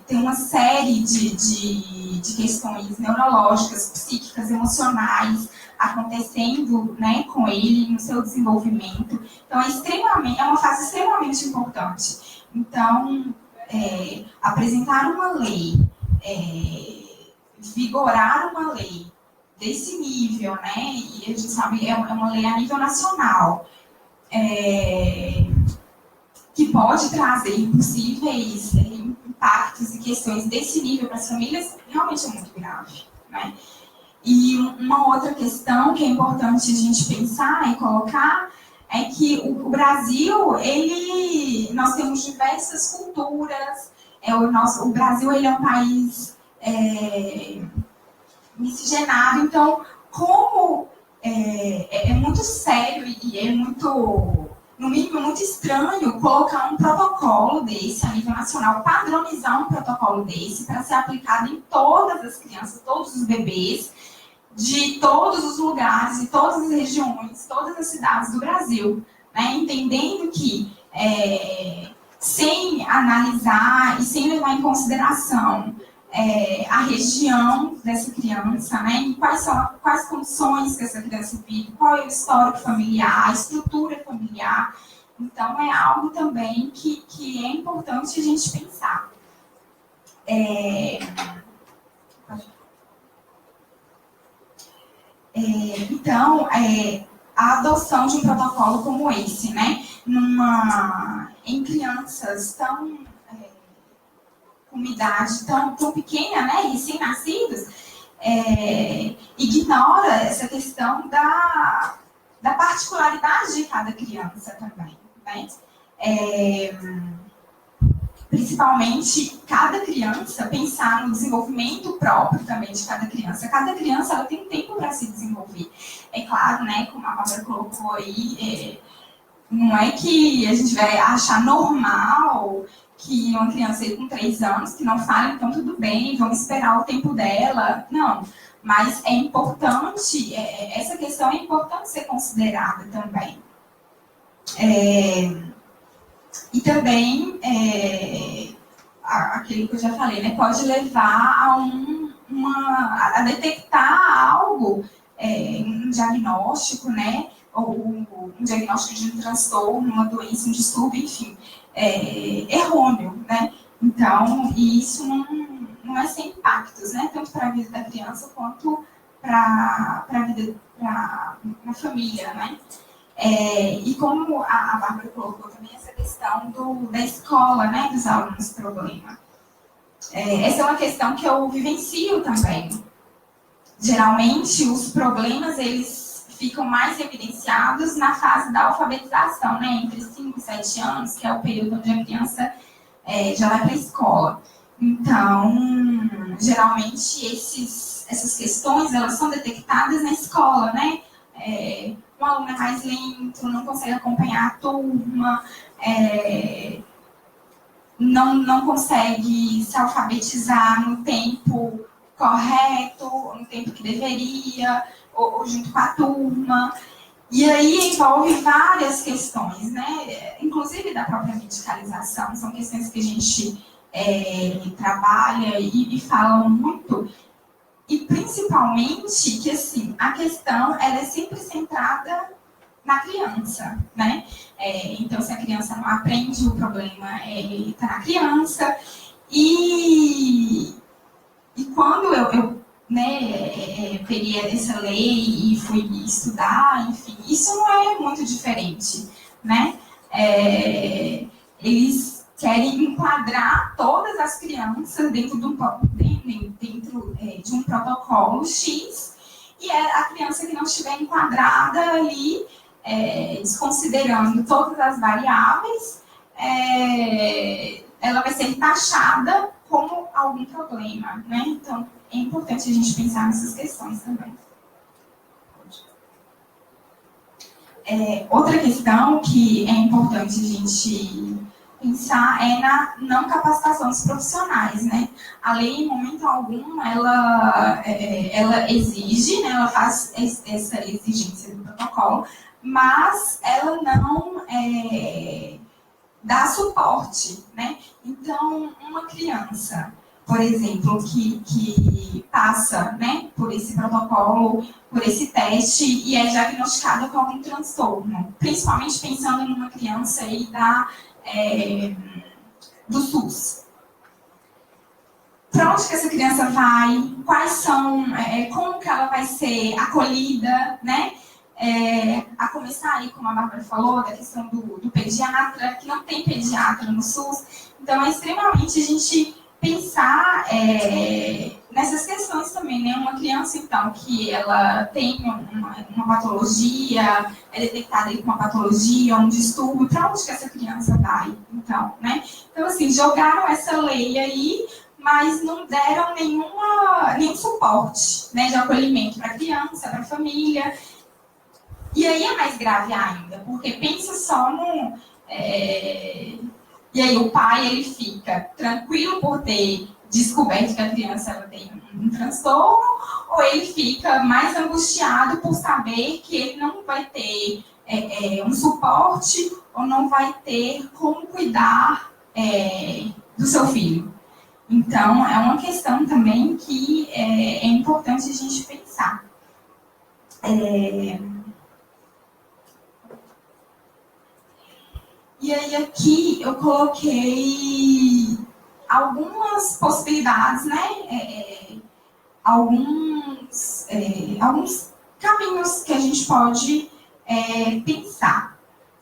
Tem uma série de questões neurológicas, psíquicas, emocionais acontecendo, né, com ele no seu desenvolvimento. Então, é uma fase extremamente importante. Então, apresentar uma lei, vigorar uma lei desse nível, né? E a gente sabe, é uma lei a nível nacional, que pode trazer possíveis impactos e questões desse nível para as famílias, realmente é muito grave, né? E uma outra questão que é importante a gente pensar e colocar é que o Brasil, nós temos diversas culturas, o Brasil ele é um país miscigenado, então, como é muito sério e é muito, no mínimo, muito estranho colocar um protocolo desse a nível nacional, padronizar um protocolo desse para ser aplicado em todas as crianças, todos os bebês, de todos os lugares, de todas as regiões, todas as cidades do Brasil, né? Entendendo que, sem analisar e sem levar em consideração a região dessa criança, né? E quais condições que essa criança vive, qual é o histórico familiar, a estrutura familiar. Então, é algo também que é importante a gente pensar. Então, a adoção de um protocolo como esse, né? Em crianças com uma idade tão pequena, né, recém-nascidos, ignora essa questão da particularidade de cada criança também, né? Principalmente, cada criança, pensar no desenvolvimento próprio também de cada criança. Cada criança ela tem um tempo para se desenvolver. É claro, né, como a Bárbara colocou aí, não é que a gente vai achar normal que uma criança com 3 anos que não fala, então tudo bem, vamos esperar o tempo dela. Não, mas é importante, essa questão é importante ser considerada também. E também, aquilo que eu já falei, né, pode levar a detectar algo, um diagnóstico, né, ou um diagnóstico de um transtorno, uma doença, um distúrbio, enfim, errôneo, né? Então, isso não é sem impactos, né? Tanto para a vida da criança quanto para a vida da família, né? E como a Bárbara colocou também essa questão da escola, né? Dos alunos problema. Essa é uma questão que eu vivencio também. Geralmente, os problemas, eles ficam mais evidenciados na fase da alfabetização, né? Entre 5 e 7 anos, que é o período onde a criança já vai para a escola. Então, geralmente, essas questões, elas são detectadas na escola, né? Um aluno é mais lento, não consegue acompanhar a turma, não consegue se alfabetizar no tempo correto, no tempo que deveria, ou junto com a turma. E aí envolve várias questões, né? Inclusive da própria medicalização, são questões que a gente trabalha e fala muito. E principalmente que, assim, a questão ela é sempre centrada na criança, né? Então, se a criança não aprende, o problema está na criança. E quando eu peguei essa lei e fui estudar, enfim, isso não é muito diferente, né? Eles querem enquadrar todas as crianças dentro de um protocolo X, e a criança que não estiver enquadrada ali, desconsiderando todas as variáveis, ela vai ser taxada como algum problema, né? Então, é importante a gente pensar nessas questões também. Outra questão que é importante a gente pensar é na não capacitação dos profissionais, né? A lei, em momento algum, ela exige, né? Ela faz essa exigência do protocolo, mas ela não dá suporte, né? Então, uma criança, por exemplo, que passa, né, por esse protocolo, por esse teste e é diagnosticada com algum transtorno, principalmente pensando numa criança aí do SUS. Para onde que essa criança vai? Quais são, como que ela vai ser acolhida, né? A começar aí, como a Bárbara falou, da questão do pediatra, que não tem pediatra no SUS. Então, é extremamente a gente pensar nessas questões também, né? Uma criança, então, que ela tem uma patologia, é detectada aí com uma patologia, um distúrbio, para onde que essa criança vai, então, né? Então, assim, jogaram essa lei aí, mas não deram nenhum suporte, né, de acolhimento para a criança, para a família. E aí é mais grave ainda, porque pensa só no... E aí o pai, ele fica tranquilo por ter descoberto que a criança ela tem um transtorno, ou ele fica mais angustiado por saber que ele não vai ter um suporte, ou não vai ter como cuidar do seu filho. Então, é uma questão também que é importante a gente pensar. E aí aqui eu coloquei algumas possibilidades, né? Alguns caminhos que a gente pode pensar.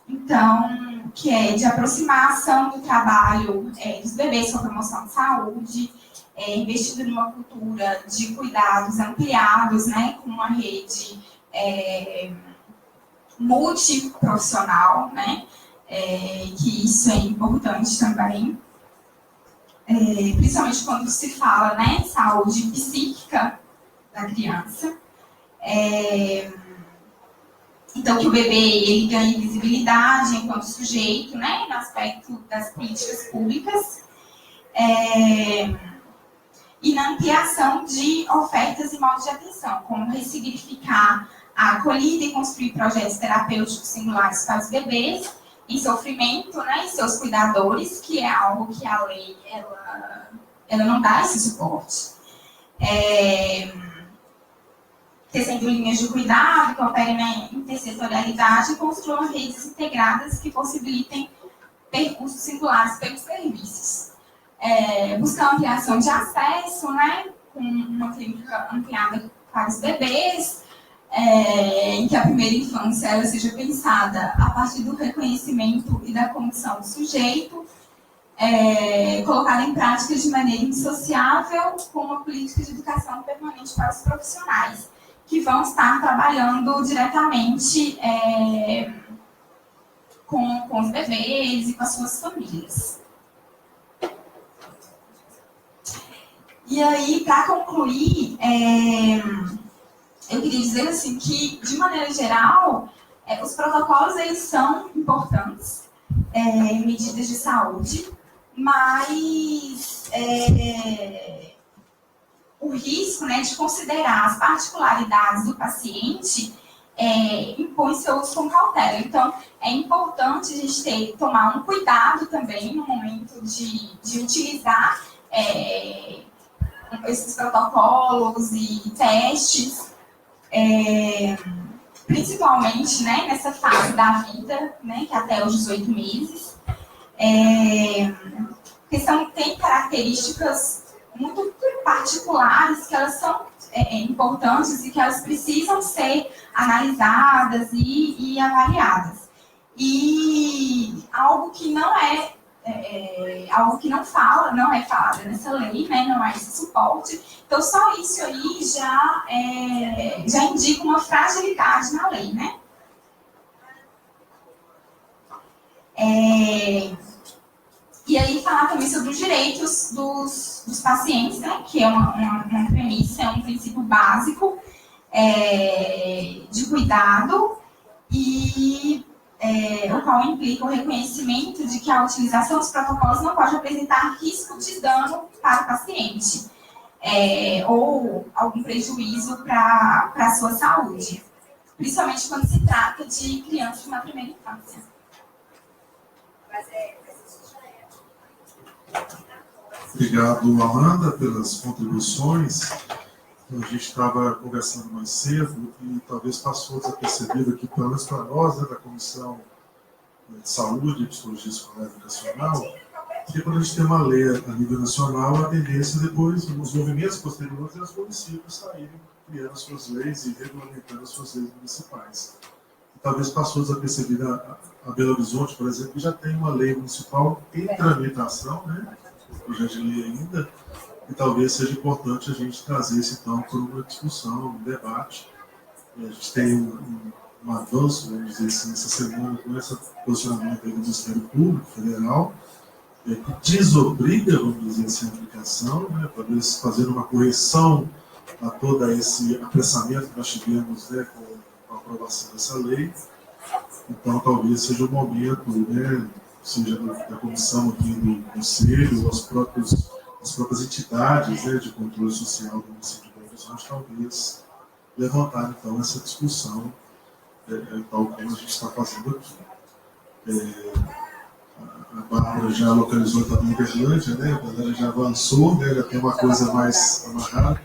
Então, que é de aproximação do trabalho dos bebês com a promoção de saúde, investindo numa cultura de cuidados ampliados, né? Com uma rede multiprofissional, né? Que isso é importante também, principalmente quando se fala, né, saúde psíquica da criança. Então, que o bebê ele ganhe visibilidade enquanto sujeito, né, no aspecto das políticas públicas, e na ampliação de ofertas e modos de atenção, como ressignificar a acolhida e construir projetos terapêuticos singulares para os bebês em sofrimento, né, e seus cuidadores, que é algo que a lei ela não dá esse suporte. Tecendo linhas de cuidado que operem na intersetorialidade e construam redes integradas que possibilitem percursos singulares pelos serviços. Buscar ampliação de acesso, né, com uma clínica ampliada para os bebês, em que a primeira infância ela seja pensada a partir do reconhecimento e da condição do sujeito, colocada em prática de maneira indissociável com uma política de educação permanente para os profissionais, que vão estar trabalhando diretamente com os bebês e com as suas famílias. E aí, para concluir, eu queria dizer assim, que, de maneira geral, os protocolos eles são importantes, medidas de saúde, mas o risco, né, de considerar as particularidades do paciente impõe seu uso com cautela. Então, é importante a gente tomar um cuidado também no momento de utilizar esses protocolos e testes, principalmente, né, nessa fase da vida, né, que é até os 18 meses, que tem características muito particulares, que elas são importantes e que elas precisam ser analisadas e avaliadas. E algo que não algo que não é falado nessa lei, né, não há esse suporte. Então, só isso aí já indica uma fragilidade na lei, né? E aí, falar também sobre os direitos dos pacientes, né, que é uma premissa, é um princípio básico de cuidado e o qual implica o reconhecimento de que a utilização dos protocolos não pode apresentar risco de dano para o paciente ou algum prejuízo para a sua saúde, principalmente quando se trata de crianças na primeira infância. Obrigado, Amanda, pelas contribuições. A gente estava conversando mais cedo e talvez passou desapercebido aqui, pelo menos para nós, né, da Comissão de Saúde e Psicologia Escolar Educacional, Porque quando a gente tem uma lei a nível nacional, a tendência depois, nos movimentos posteriores, é os municípios saírem criando as suas leis e regulamentando as suas leis municipais. E talvez passou desapercebida a Belo Horizonte, por exemplo, que já tem uma lei municipal em tramitação, né? Projeto de lei ainda, e talvez seja importante a gente trazer isso então para uma discussão, um debate. A gente tem um avanço, vamos dizer assim, essa semana com esse posicionamento do Ministério Público Federal, que desobriga, vamos dizer assim, a aplicação, né, talvez fazendo uma correção a todo esse apressamento que nós tivemos, né, com a aprovação dessa lei. Então, talvez seja o momento, né, seja da comissão aqui do Conselho, as próprias entidades, né, de controle social do município de Belo Horizonte, talvez levantar, então, essa discussão, tal como a gente está fazendo aqui. A Bárbara já localizou também Uberlândia, né? A Uberlândia já avançou, né? Já tem uma coisa mais amarrada.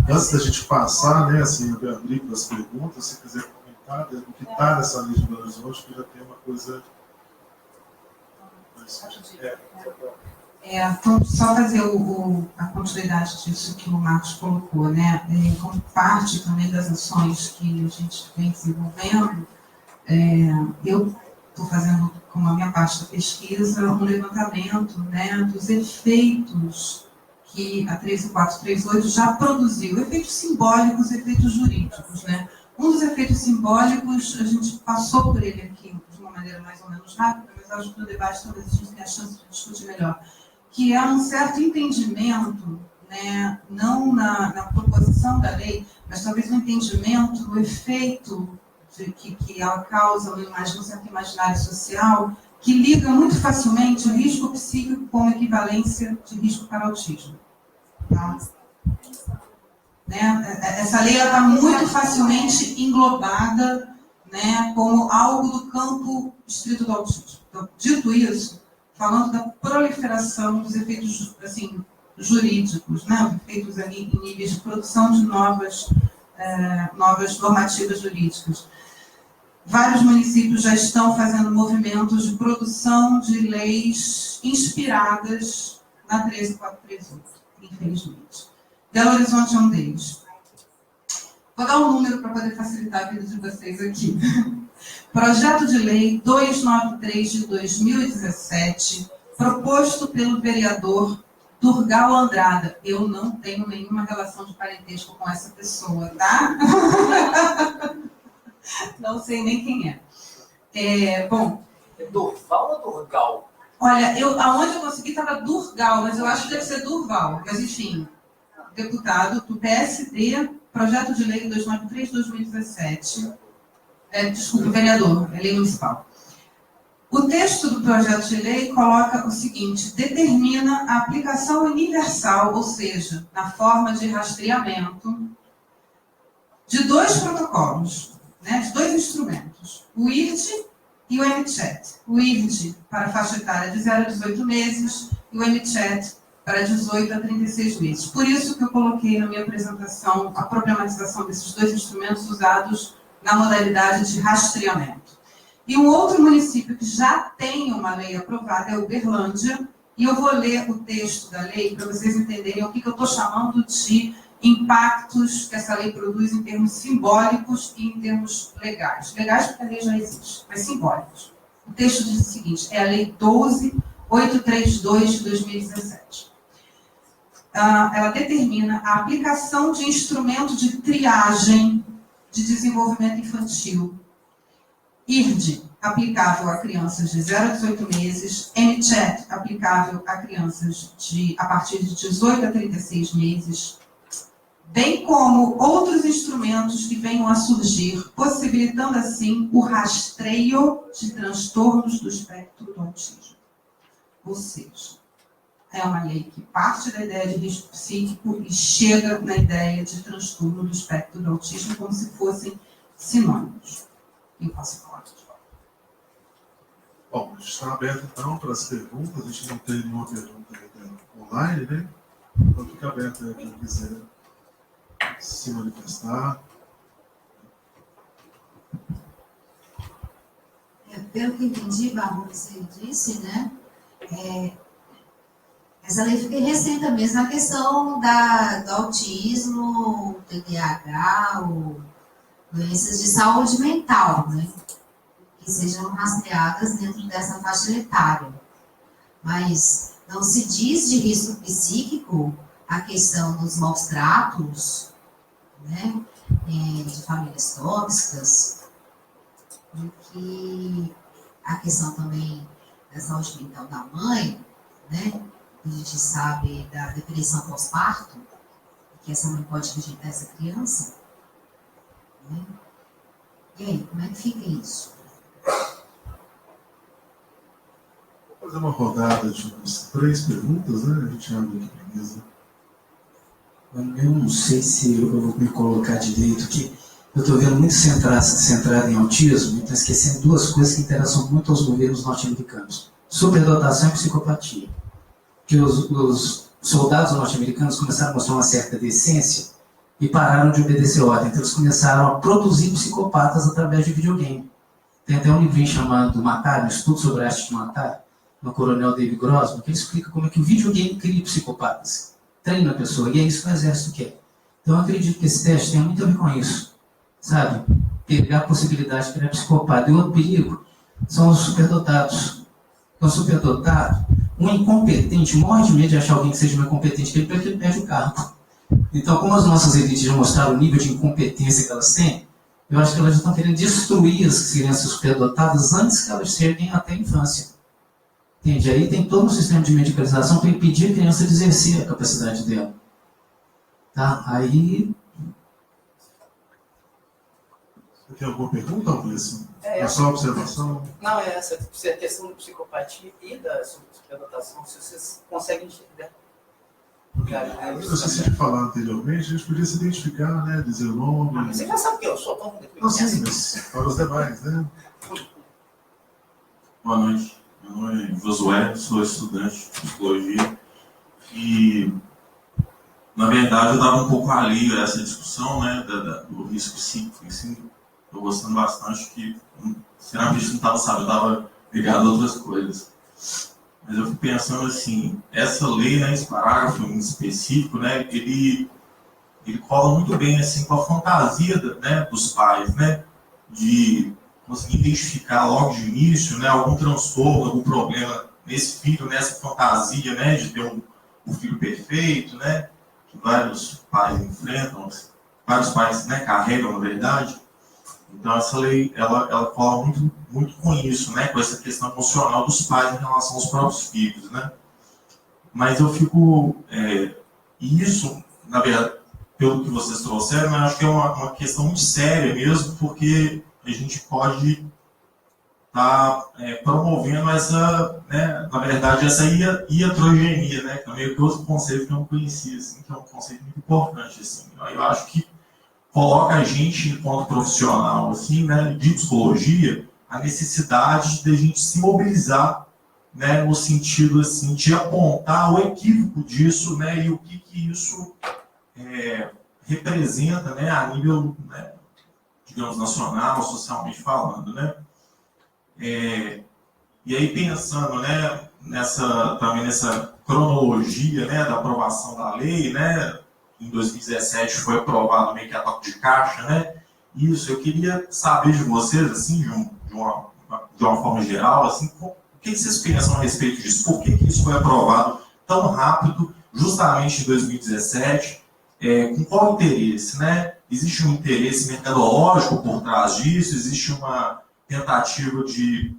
Antes da gente passar, né, assim, abrir para as perguntas, se quiser comentar, o que está nessa lei de Belo Horizonte, que já tem uma coisa Então, só fazer a continuidade disso que o Marcos colocou, né? Como parte também das ações que a gente vem desenvolvendo, eu estou fazendo, como a minha parte da pesquisa, um levantamento, né, dos efeitos que a 13438 já produziu, efeitos simbólicos, efeitos jurídicos, né? Um dos efeitos simbólicos, a gente passou por ele aqui de uma maneira mais ou menos rápida, mas acho que no debate talvez a gente tenha a chance de discutir melhor, que é um certo entendimento, né, não na proposição da lei, mas talvez um entendimento do efeito que ela causa um certo imaginário social, que liga muito facilmente o risco psíquico como equivalência de risco para autismo. Tá? Né? Essa lei está muito facilmente englobada, né, como algo do campo estrito do autismo. Então, dito isso, falando da proliferação dos efeitos assim, jurídicos, né, efeitos ali em níveis de produção de novas normativas jurídicas. Vários municípios já estão fazendo movimentos de produção de leis inspiradas na 13438, infelizmente. Belo Horizonte é um deles. Vou dar um número para poder facilitar a vida de vocês aqui. Projeto de Lei 293 de 2017, proposto pelo vereador Durgal Andrada. Eu não tenho nenhuma relação de parentesco com essa pessoa, tá? Não sei nem quem é. Bom. É Durval ou Durgal? Olha, aonde eu consegui estava Durgal, mas eu acho que deve ser Durval. Mas, enfim, deputado do PSD, projeto de lei 293 de 2017. Desculpa, vereador, é lei municipal. O texto do projeto de lei coloca o seguinte: determina a aplicação universal, ou seja, na forma de rastreamento, de dois protocolos, né, de dois instrumentos, o IRD e o MChat. O IRD para a faixa etária de 0 a 18 meses e o MChat para 18 a 36 meses. Por isso que eu coloquei na minha apresentação a problematização desses dois instrumentos usados na modalidade de rastreamento. E um outro município que já tem uma lei aprovada é Uberlândia, e eu vou ler o texto da lei para vocês entenderem o que eu estou chamando de impactos que essa lei produz em termos simbólicos e em termos legais. Legais porque a lei já existe, mas simbólicos. O texto diz o seguinte, é a Lei 12.832 de 2017. Ela determina a aplicação de instrumento de triagem de desenvolvimento infantil. IRD, aplicável a crianças de 0 a 18 meses. MChat, aplicável a crianças a partir de 18 a 36 meses. Bem como outros instrumentos que venham a surgir, possibilitando assim o rastreio de transtornos do espectro do autismo. Ou seja, é uma lei que parte da ideia de risco psíquico e chega na ideia de transtorno do espectro do autismo como se fossem sinônimos. Eu posso falar. Bom, a gente está aberto então para as perguntas, a gente não tem nenhuma pergunta online, né? Então fica aberto aí quem quiser se manifestar. Pelo que entendi, Bárbara, você disse, né? Essa lei fica restrita mesmo na questão do autismo, TDAH, ou doenças de saúde mental, né? Que sejam rastreadas dentro dessa faixa etária. Mas não se diz de risco psíquico a questão dos maus tratos, né? De famílias tóxicas, e que a questão também da saúde mental da mãe, né? A gente sabe da depressão pós-parto, que essa mãe pode rejeitar essa criança, né? E aí, como é que fica isso? Vou fazer uma rodada de umas 3 perguntas, né? A gente abre aqui a mesa. Eu não sei se eu vou me colocar direito, que eu estou vendo muito centrado em autismo, e estou esquecendo 2 coisas que interessam muito aos governos norte-americanos: superdotação e psicopatia. Que os soldados norte-americanos começaram a mostrar uma certa decência e pararam de obedecer ordem. Então eles começaram a produzir psicopatas através de videogame. Tem até um livrinho chamado Matar, um estudo sobre a arte de matar, no coronel David Grossman, que ele explica como é que o videogame cria psicopatas, treina a pessoa, e é isso que o exército quer. Então eu acredito que esse teste tem muito a ver com isso, sabe? Pegar a possibilidade de criar psicopata. E outro perigo são os superdotados. Então, superdotado, um incompetente morre de medo de achar alguém que seja mais competente que ele, porque ele perde o cargo. Então, como as nossas elites já mostraram o nível de incompetência que elas têm, eu acho que elas já estão querendo destruir as crianças superdotadas antes que elas cheguem até a infância. Entende? Aí tem todo um sistema de medicalização para impedir a criança de exercer a capacidade dela. Tá? Aí... Você tem alguma pergunta, Alves? É só observação? Não, é essa questão da psicopatia e da superdotação, se vocês conseguem entender. Eu esqueci de falar anteriormente, a gente podia se identificar, né? Dizer o nome. Você já sabe que eu sou, todo mundo que me Não, sim, conhece. mas para os demais, né? Boa noite, meu nome é Josué, sou estudante de psicologia e, na verdade, eu dava um pouco alheio a essa discussão, né, do risco psíquico em si. Estou gostando bastante, que, sinceramente, não estava, sabe, eu estava ligado a outras coisas. Mas eu fico pensando assim, essa lei, né, esse parágrafo em específico, né, ele cola muito bem assim, com a fantasia né, dos pais, né, de conseguir identificar logo de início, né, algum transtorno, algum problema nesse filho, nessa fantasia, né, de ter um filho perfeito, né, que vários pais enfrentam, vários pais, né, carregam, na verdade. Então, essa lei, ela cola muito, muito com isso, né, com essa questão emocional dos pais em relação aos próprios filhos, né. Mas eu fico... isso, na verdade, pelo que vocês trouxeram, eu acho que é uma questão muito séria mesmo, porque a gente pode estar promovendo essa, né, na verdade, essa iatrogenia, né, que é meio que outro conceito que eu não conhecia, assim, que é um conceito muito importante, assim. Eu acho que coloca a gente, enquanto profissional, assim, né, de psicologia, a necessidade de a gente se mobilizar, né, no sentido, assim, de apontar o equívoco disso, né, e o que isso representa, né, a nível, né, digamos, nacional, socialmente falando, né. E aí, pensando, né, também nessa cronologia, né, da aprovação da lei, né, em 2017 foi aprovado meio que a toque de caixa, né? Isso, eu queria saber de vocês, assim, de uma forma geral, assim, o que vocês pensam a respeito disso? Por que isso foi aprovado tão rápido, justamente em 2017? Com qual interesse, né? Existe um interesse mercadológico por trás disso? Existe uma tentativa de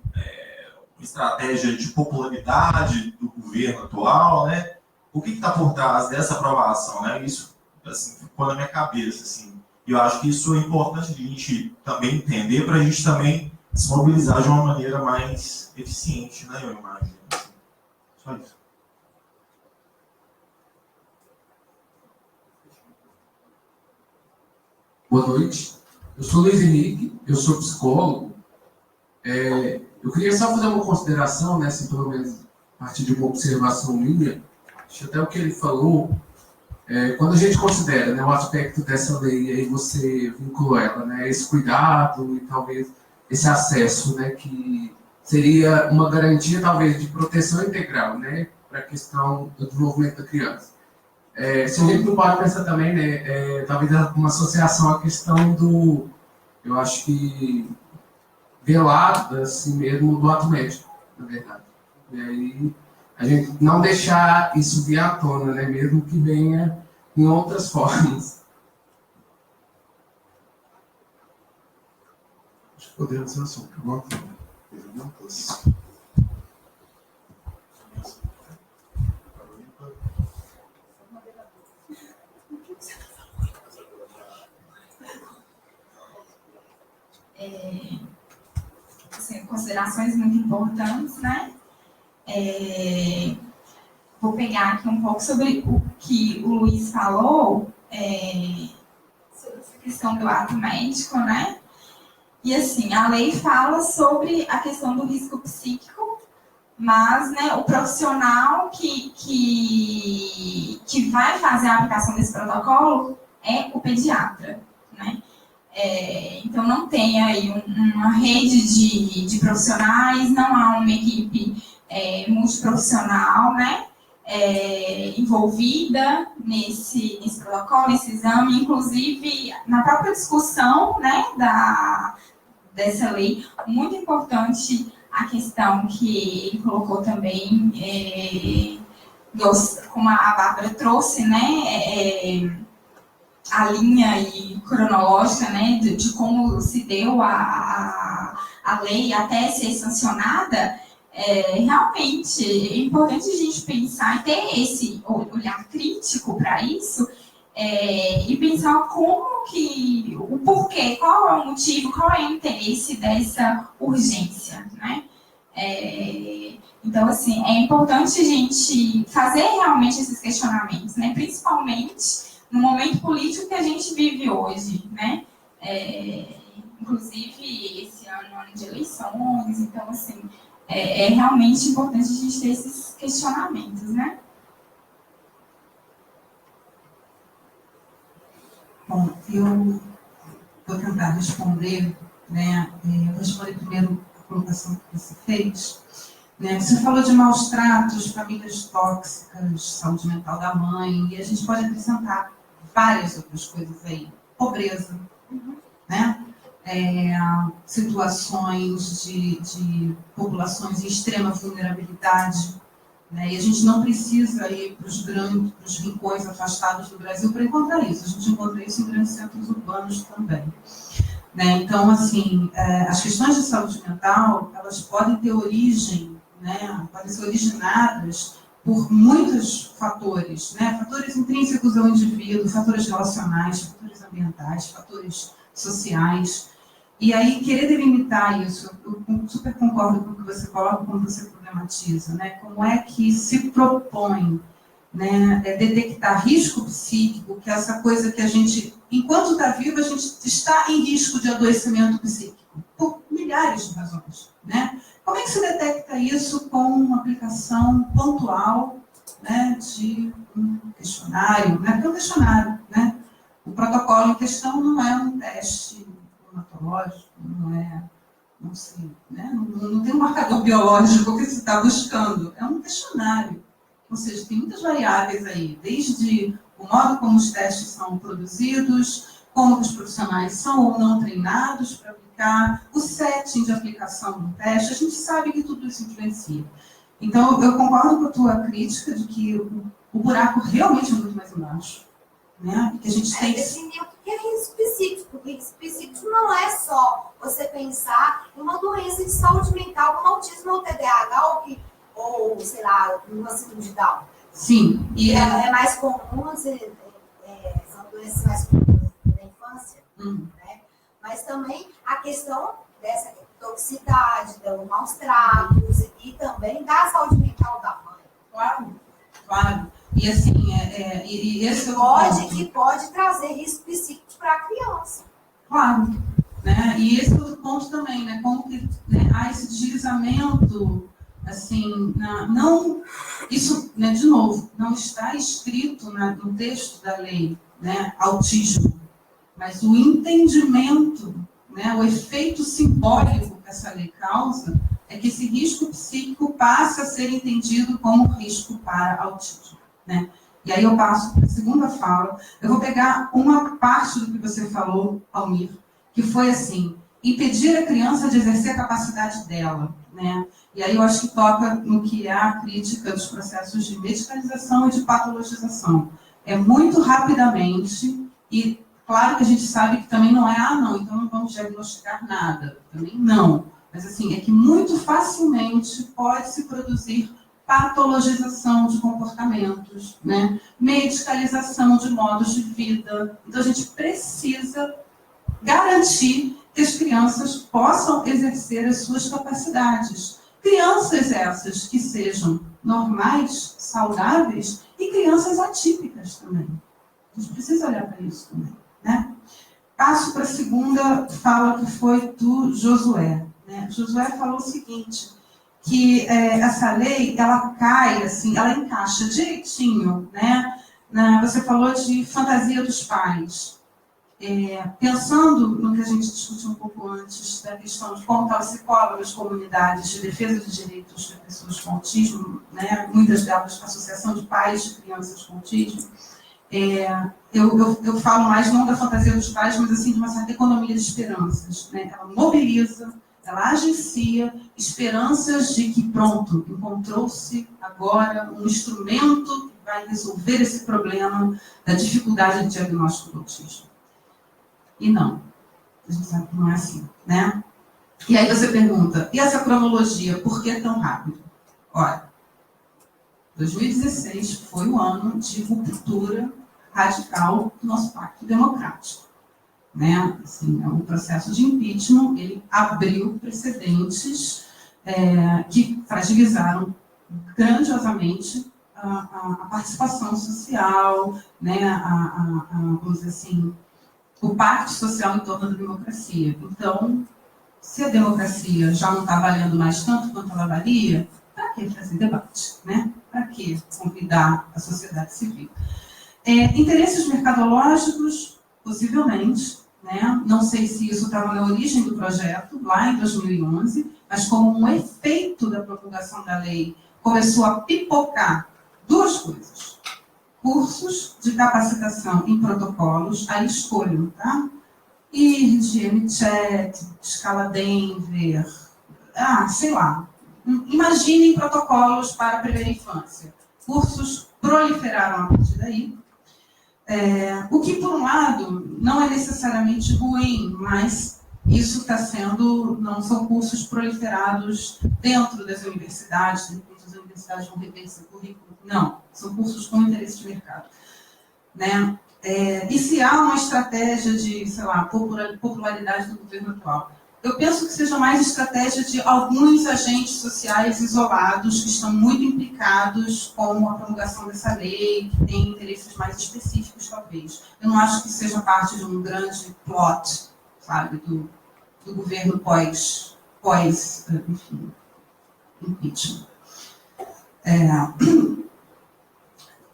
uma estratégia de popularidade do governo atual, né? O que está por trás dessa aprovação, né? Isso, assim, ficou na minha cabeça, assim. E eu acho que isso é importante de a gente também entender, para a gente também se mobilizar de uma maneira mais eficiente, né? Eu imagino. Assim. Só isso. Boa noite. Eu sou Luiz Henrique, eu sou psicólogo. Eu queria só fazer uma consideração, né? Assim, pelo menos a partir de uma observação minha. Acho até o que ele falou, quando a gente considera, né, o aspecto dessa lei, aí você vincula ela, né, esse cuidado e talvez esse acesso, né, que seria uma garantia talvez de proteção integral, né, para a questão do desenvolvimento da criança. Se a gente não pode pensar também, né, talvez uma associação à questão do, eu acho que, velado, assim mesmo, do ato médico, na verdade. E aí, a gente não deixar isso vir à tona, né, mesmo que venha em outras formas. Acho que podemos ser assim, perguntas. Assim, considerações muito importantes, né? Vou pegar aqui um pouco sobre o que o Luiz falou, sobre essa questão do ato médico, né? E assim, a lei fala sobre a questão do risco psíquico, mas, né, o profissional que vai fazer a aplicação desse protocolo é o pediatra, né? Então, não tem aí uma rede de profissionais, não há uma equipe multiprofissional, né, envolvida nesse protocolo, nesse exame. Inclusive, na própria discussão, né, dessa lei, muito importante a questão que ele colocou também, como a Bárbara trouxe, né, a linha cronológica, né, de como se deu a lei até ser sancionada. Realmente é importante a gente pensar e ter esse olhar crítico para isso, e pensar o porquê, qual é o motivo, qual é o interesse dessa urgência, né? Então, assim, é importante a gente fazer realmente esses questionamentos, né? Principalmente no momento político que a gente vive hoje, né? Inclusive, esse ano de eleições, então, assim, é realmente importante a gente ter esses questionamentos, né? Bom, eu vou tentar responder, né? Eu vou responder primeiro a colocação que você fez. Né? Você falou de maus tratos, famílias tóxicas, saúde mental da mãe, e a gente pode acrescentar várias outras coisas aí. Pobreza, né? Situações de populações em extrema vulnerabilidade, né? E a gente não precisa ir para os rincões afastados do Brasil para encontrar isso. A gente encontra isso em grandes centros urbanos também. Né? Então, assim, as questões de saúde mental, elas podem ter origem, né? Podem ser originadas por muitos fatores, né? Fatores intrínsecos ao indivíduo, fatores relacionais, fatores ambientais, fatores sociais. E aí, querer delimitar isso, eu super concordo com o que você coloca, como você problematiza, né? Como é que se propõe, né, detectar risco psíquico, que é essa coisa que a gente, enquanto está vivo, a gente está em risco de adoecimento psíquico, por milhares de razões, né? Como é que se detecta isso com uma aplicação pontual, né, de um questionário, né? Porque é um questionário, né? O protocolo em questão não é um teste hematológico, não sei, né? Não tem um marcador biológico que se está buscando, é um questionário. Ou seja, tem muitas variáveis aí, desde o modo como os testes são produzidos, como os profissionais são ou não treinados para aplicar, o setting de aplicação do teste, a gente sabe que tudo isso influencia. Então, eu concordo com a tua crítica de que o buraco realmente é muito mais embaixo. Né? Que a gente tem que definir o que é risco psíquico. O risco psíquico não é só você pensar em uma doença de saúde mental como autismo ou TDAH ou sei lá, uma síndrome de Down. Sim. E é mais comum, são doenças mais comuns na infância, né? Mas também a questão dessa toxicidade, dos maus tratos e também da saúde mental da mãe. Claro, claro. E assim, esse que pode trazer risco psíquico para a criança. Claro. Né? E esse é outro ponto também, né? Como que, né, há esse deslizamento, assim, isso, né, de novo, não está escrito no texto da lei, né, autismo, mas o entendimento, né, o efeito simbólico que essa lei causa, é que esse risco psíquico passe a ser entendido como risco para autismo, né? E aí eu passo para a segunda fala. Eu vou pegar uma parte do que você falou, Almir, que foi assim, impedir a criança de exercer a capacidade dela, né? E aí eu acho que toca no que é a crítica dos processos de medicalização e de patologização. É muito rapidamente, e claro que a gente sabe que também não é, não, então não vamos diagnosticar nada, também não. Mas assim, é que muito facilmente pode se produzir patologização de comportamentos, né? Medicalização de modos de vida. Então a gente precisa garantir que as crianças possam exercer as suas capacidades. Crianças essas que sejam normais, saudáveis, e crianças atípicas também. A gente precisa olhar para isso também, né? Passo para a segunda fala, que foi do Josué, né? Josué falou o seguinte, que essa lei, ela cai, assim, ela encaixa direitinho, né? Você falou de fantasia dos pais. Pensando no que a gente discutiu um pouco antes, da questão de como ela se cola nas comunidades de defesa de direitos de pessoas com autismo, né? Muitas delas a Associação de Pais de Crianças com Autismo, eu falo mais não da fantasia dos pais, mas assim, de uma certa economia de esperanças, né? Ela mobiliza, ela agencia esperanças de que, pronto, encontrou-se agora um instrumento que vai resolver esse problema da dificuldade de diagnóstico do autismo. E não, a gente sabe que não é assim, né? E aí você pergunta, e essa cronologia, por que tão rápido? Olha, 2016 foi o ano de ruptura radical do nosso pacto democrático, né? Assim, o processo de impeachment, ele abriu precedentes que fragilizaram grandiosamente a participação social, né? Vamos dizer assim, o pacto social em torno da democracia. Então, se a democracia já não está valendo mais tanto quanto ela valia, para que fazer debate, né? Para que convidar a sociedade civil? Interesses mercadológicos, possivelmente, né? Não sei se isso estava na origem do projeto, lá em 2011, mas como um efeito da promulgação da lei, começou a pipocar duas coisas. Cursos de capacitação em protocolos, aí escolho, tá? IRD, MChat, Escala Denver, sei lá. Imaginem protocolos para a primeira infância. Cursos proliferaram a partir daí. O que, por um lado, não é necessariamente ruim, mas isso está sendo, não são cursos proliferados dentro das universidades, de repente as universidades vão rever esse currículo. Não, são cursos com interesse de mercado, né? E se há uma estratégia de, sei lá, popularidade do governo atual? Eu penso que seja mais estratégia de alguns agentes sociais isolados que estão muito implicados com a promulgação dessa lei, que têm interesses mais específicos, talvez. Eu não acho que seja parte de um grande plot, sabe, do governo pós enfim, impeachment.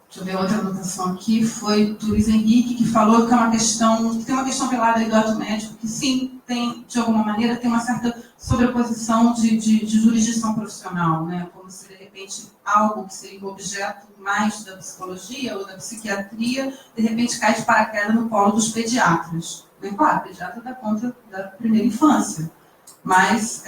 Deixa eu ver outra anotação aqui, foi do Luiz Henrique, que falou que tem uma questão velada aí do ato médico, que sim, tem, de alguma maneira, tem uma certa sobreposição de jurisdição profissional, né? Como se, de repente, algo que seria objeto mais da psicologia ou da psiquiatria, de repente cai de paraquedas no polo dos pediatras. Bem claro, o pediatra dá conta da primeira infância, mas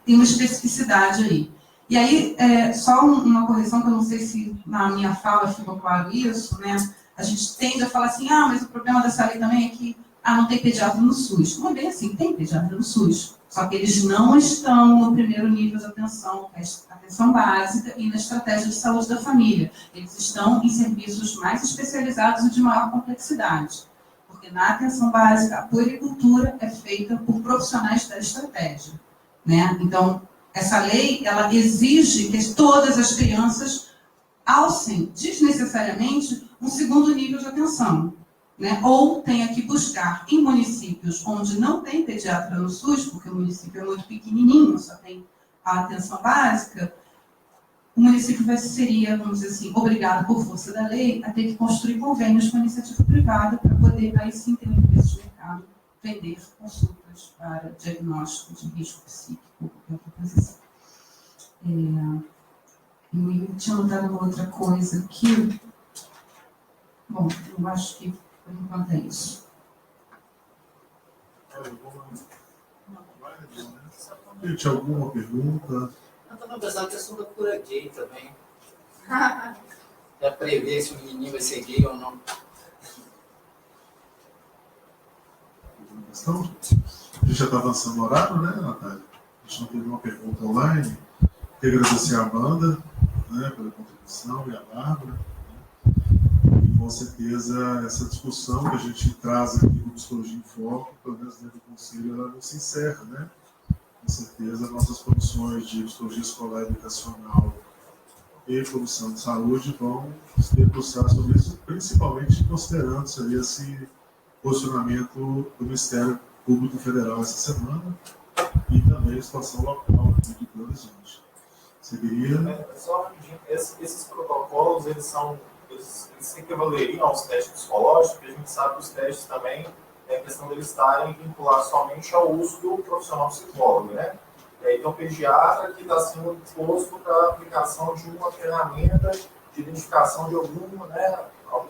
tem uma especificidade aí. E aí, só uma correção, que eu não sei se na minha fala ficou claro isso, né? A gente tende a falar assim, mas o problema dessa lei também é que não tem pediatra no SUS. Não é bem assim, tem pediatra no SUS, só que eles não estão no primeiro nível de atenção, que é a atenção básica, e na estratégia de saúde da família. Eles estão em serviços mais especializados e de maior complexidade, porque na atenção básica, a puericultura é feita por profissionais da estratégia, né? Então, essa lei, ela exige que todas as crianças alcem desnecessariamente um segundo nível de atenção, né? Ou tenha que buscar em municípios onde não tem pediatra no SUS, porque o município é muito pequenininho, só tem a atenção básica, o município seria, vamos dizer assim, obrigado por força da lei a ter que construir convênios com a iniciativa privada para poder, aí sim, ter um interesse de mercado, vender consultas para diagnóstico de risco psíquico. Eu tinha notado uma outra coisa aqui. Bom, eu acho que por enquanto é isso. Gente, alguma pergunta? Eu estava pensando que é sobre a cura gay também. Já prever se o menininho vai ser gay ou não. Questão? A gente já está avançando no horário, né, Natália? A gente não teve uma pergunta online. Queria agradecer a Amanda, né, pela contribuição e a Bárbara. E com certeza essa discussão que a gente traz aqui no Psicologia em Foco, pelo menos dentro do Conselho, ela não se encerra, né? Com certeza nossas comissões de Psicologia Escolar e Educacional e Comissão de Saúde vão se debruçar sobre isso, principalmente considerando seria esse posicionamento do Ministério Público Federal essa semana e também a situação local aqui de Belo Horizonte. Seguiria... Só rapidinho, esses protocolos, eles têm que avaliar os testes psicológicos, porque a gente sabe que os testes também é a questão deles estarem vinculados somente ao uso do profissional psicólogo, né? Então, o pediatra que está sendo disposto para a aplicação de uma ferramenta de identificação de algum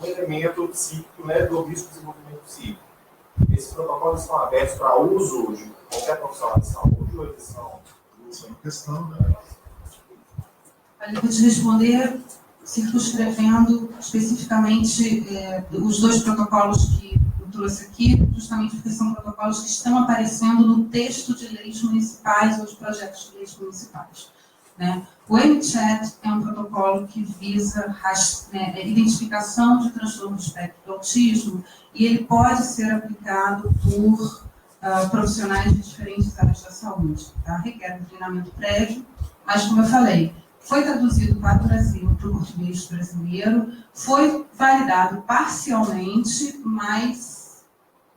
elemento psíquico, né, do risco de desenvolvimento psíquico. Esses protocolos estão abertos para uso de qualquer profissional de saúde ou eles são... Isso é uma questão, né? Eu vou te responder circunscrevendo especificamente os dois protocolos que eu trouxe aqui, justamente porque são protocolos que estão aparecendo no texto de leis municipais ou de projetos de leis municipais. Né? O MCHAT é um protocolo que visa identificação de transtorno do espectro do autismo e ele pode ser aplicado por profissionais de diferentes áreas da saúde. Tá? Requer um treinamento prévio, mas como eu falei, foi traduzido para o Brasil, para o português brasileiro, foi validado parcialmente, mas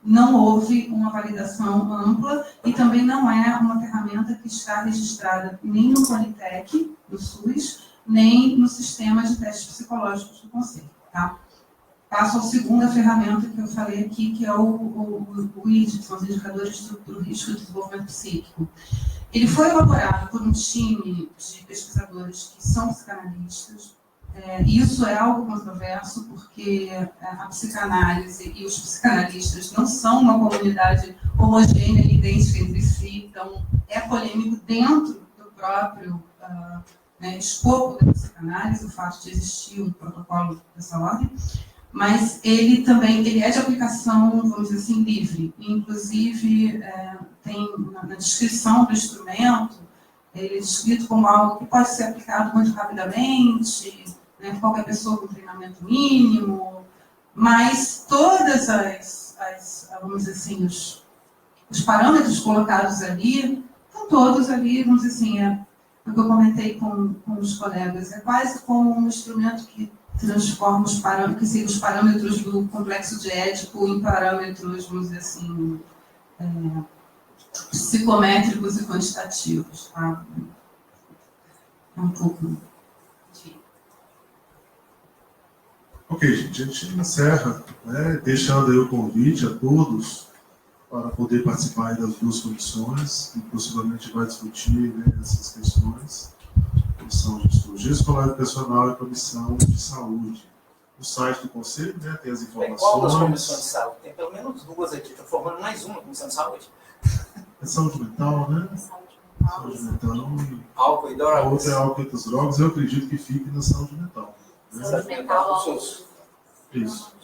não houve uma validação ampla e também não é uma ferramenta que está registrada nem no Conitec, do SUS, nem no sistema de testes psicológicos do Conselho. Tá? Passo à segunda ferramenta que eu falei aqui, que é o IDP, são os indicadores do risco de desenvolvimento psíquico. Ele foi elaborado por um time de pesquisadores que são psicanalistas. Isso é algo controverso, porque a psicanálise e os psicanalistas não são uma comunidade homogênea e idêntica entre si, então é polêmico dentro do próprio escopo da psicanálise, o fato de existir um protocolo dessa ordem. Mas ele também é de aplicação, vamos dizer assim, livre. Inclusive, tem na descrição do instrumento, ele é descrito como algo que pode ser aplicado muito rapidamente, né, qualquer pessoa com treinamento mínimo, mas todas vamos dizer assim, os parâmetros colocados ali, estão todos ali, vamos dizer assim, o que eu comentei com os colegas, é quase como um instrumento que transforma os parâmetros do complexo de Édipo em parâmetros, vamos dizer assim, psicométricos e quantitativos. Tá? É um pouco... Ok, gente, a gente encerra, né, deixando aí o convite a todos para poder participar das duas comissões, que possivelmente vai discutir, né, essas questões. Comissão de Psicologia Escolar e Educacional e Comissão de Saúde. No site do Conselho, né, tem as informações. Qual das comissões de saúde? Tem pelo menos duas aqui, estou formando mais uma comissão de saúde. É saúde mental, né? Saúde mental. Álcool e drogas. A outra é álcool e outras drogas, eu acredito que fique na saúde mental. Né? Saúde mental, SUS. Isso.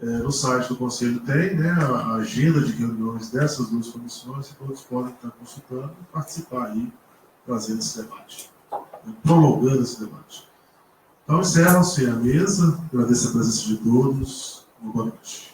No site do Conselho tem, né, a agenda de reuniões dessas duas comissões, e todos podem estar consultando e participar aí, trazendo esse debate, prolongando esse debate. Então, encerram-se a mesa. Agradeço a presença de todos. Boa noite.